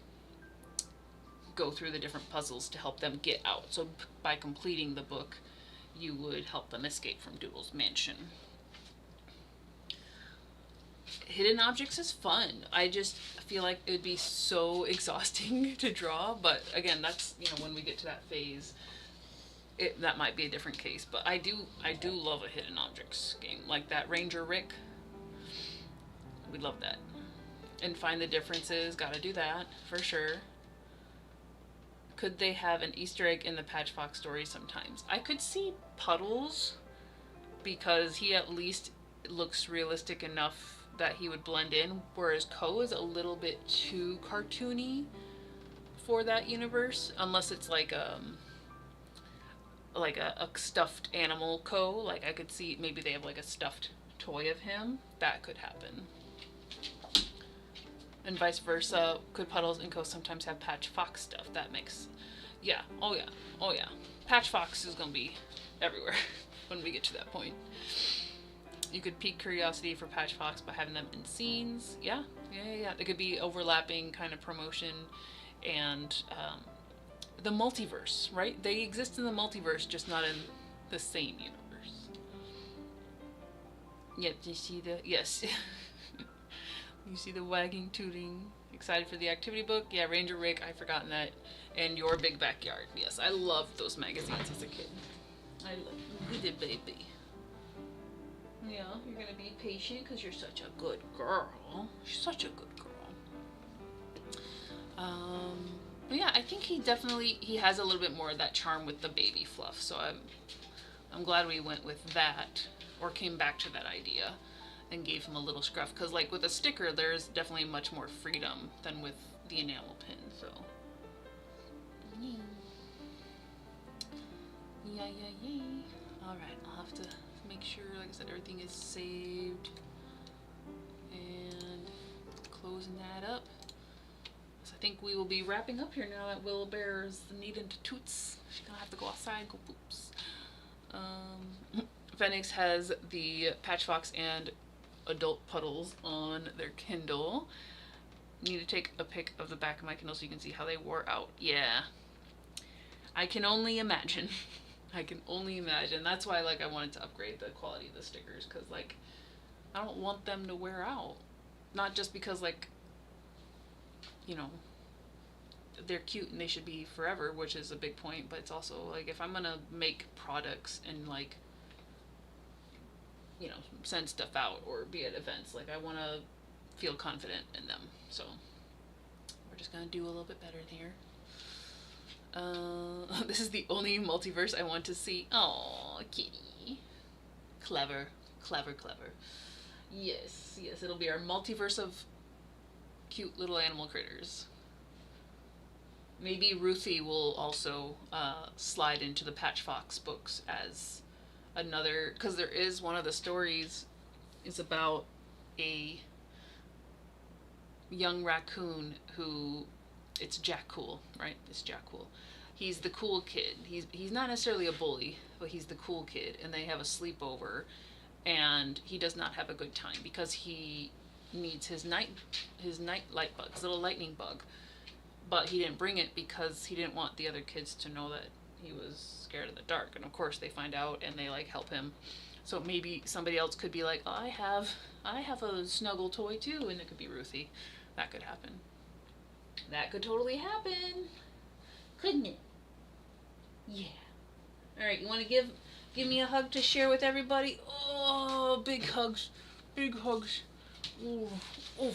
go through the different puzzles to help them get out. So by completing the book, you would help them escape from Doodle's Mansion. Hidden objects is fun. I just feel like it would be so exhausting to draw, but again, that's, you know, when we get to that phase, that might be a different case. But I do love a hidden objects game like that. Ranger Rick, we love that. And find the differences, gotta do that for sure. Could they have an Easter egg in the Patchbox story sometimes? I could see Puddles, because he at least looks realistic enough that he would blend in, whereas Ko is a little bit too cartoony for that universe, unless it's like a stuffed animal Ko. Like I could see maybe they have like a stuffed toy of him. That could happen. and vice versa. Could Puddles and Co. sometimes have Patch Fox stuff? That makes, yeah, oh yeah, oh yeah. Patch Fox is gonna be everywhere when we get to that point. You could pique curiosity for Patch Fox by having them in scenes. Yeah, yeah. It could be overlapping kind of promotion and the multiverse, right? They exist in the multiverse, just not in the same universe. Yep, you see the, yes. You see the wagging, tooting. Excited for the activity book? Yeah, Ranger Rick, I've forgotten that. And Your Big Backyard. Yes, I loved those magazines as a kid. I loved the baby. Yeah, you're gonna be patient because you're such a good girl. She's such a good girl. But yeah, I think he has a little bit more of that charm with the baby fluff. So I'm glad we went with that, or came back to that idea, and gave him a little scruff. Because like with a sticker, there's definitely much more freedom than with the enamel pin. So yeah. All right, I'll have to make sure, like I said, everything is saved and closing that up. So I think we will be wrapping up here now that Willow Bear is needing to toots. She's gonna have to go outside and go poops. Phoenix has the Patch Fox and Adult Puddles on their Kindle. Need to take a pic of the back of my Kindle so you can see how they wore out. Yeah, I can only imagine. I can only imagine. That's why like I wanted to upgrade the quality of the stickers, because like I don't want them to wear out. Not just because like, you know, they're cute and they should be forever, which is a big point, but it's also like if I'm gonna make products and like, you know, send stuff out or be at events, like I want to feel confident in them. So we're just gonna do a little bit better here. This is the only multiverse I want to see. Oh, kitty. Clever. Yes, it'll be our multiverse of cute little animal critters. Maybe Ruthie will also slide into the Patch Fox books as another, because there is one of the stories is about a young raccoon who, it's Jack Cool, right? It's Jack Cool. He's the cool kid. He's not necessarily a bully, but he's the cool kid, and they have a sleepover, and he does not have a good time because he needs his night light bug, his little lightning bug. But he didn't bring it because he didn't want the other kids to know that he was scared of the dark. And of course they find out and they like help him. So maybe somebody else could be like, oh, I have a snuggle toy too, and it could be Ruthie. That could happen. That could totally happen. Couldn't it? Yeah. Alright, you wanna give me a hug to share with everybody? Oh, big hugs. Big hugs. Ooh. Ooh.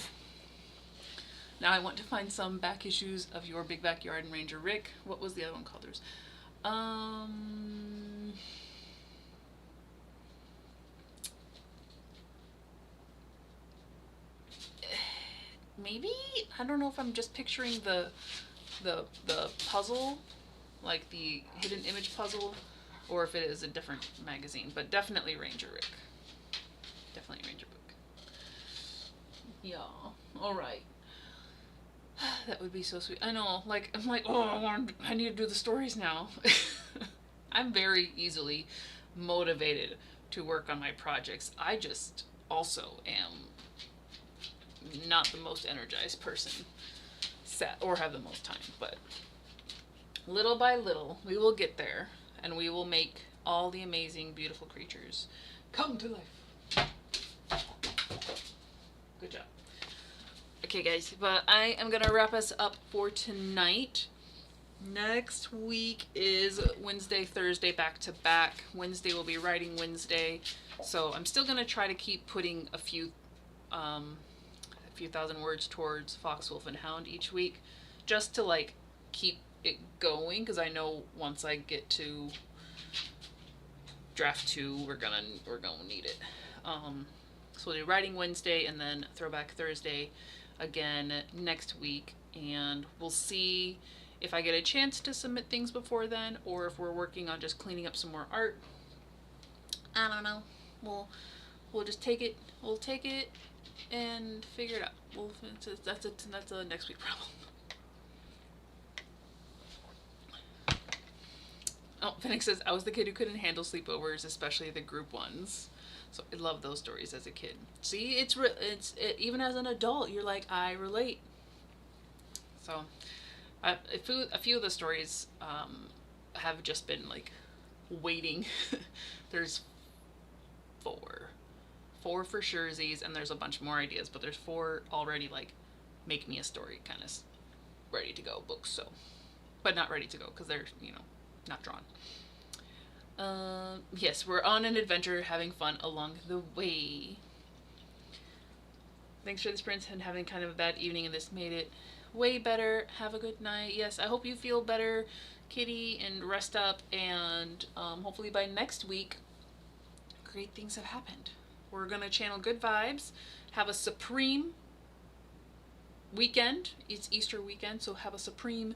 Now I want to find some back issues of Your Big Backyard and Ranger Rick. What was the other one called? There's maybe, I don't know if I'm just picturing the puzzle, like the hidden image puzzle, or if it is a different magazine, but definitely Ranger Rick. Definitely Ranger Book. Yeah. All right. That would be so sweet. I know, like, I'm like, oh, I need to do the stories now. I'm very easily motivated to work on my projects. I just also am not the most energized person or have the most time, but little by little, we will get there, and we will make all the amazing, beautiful creatures come to life. Good job. Okay guys, but I am gonna wrap us up for tonight. Next week is Wednesday, Thursday, back to back. Wednesday will be Writing Wednesday, so I'm still gonna try to keep putting a few thousand words towards Fox, Wolf, and Hound each week, just to like keep it going, because I know once I get to draft 2, we're gonna need it. So we'll do Writing Wednesday and then Throwback Thursday again next week, and we'll see if I get a chance to submit things before then, or if we're working on just cleaning up some more art. I don't know. We'll just take it. We'll take it and figure it out. Well, that's a next week problem. Oh, Phoenix says, I was the kid who couldn't handle sleepovers, especially the group ones. So I love those stories as a kid. See, even as an adult, you're like, I relate. So a few of the stories have just been like waiting. There's four for surezies, and there's a bunch more ideas, but there's four already like make me a story kind of ready to go books. So, but not ready to go because they're not drawn. Yes, we're on an adventure, having fun along the way. Thanks for the sprints and having kind of a bad evening, and this made it way better. Have a good night. Yes, I hope you feel better, Kitty, and rest up. And hopefully by next week, great things have happened. We're gonna channel good vibes. Have a supreme weekend. It's Easter weekend, so have a supreme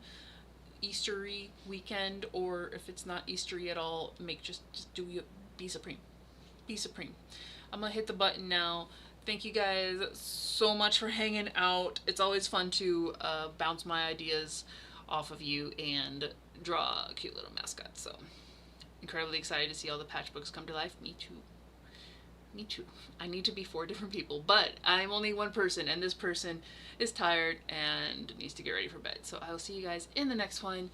Eastery weekend, or if it's not Eastery at all, just be supreme. Be supreme. I'm gonna hit the button now. Thank you guys so much for hanging out. It's always fun to bounce my ideas off of you and draw cute little mascots. So incredibly excited to see all the patch books come to life. Me too. Me too. I need to be 4 different people, but I'm only one person, and this person is tired and needs to get ready for bed. So I'll see you guys in the next one.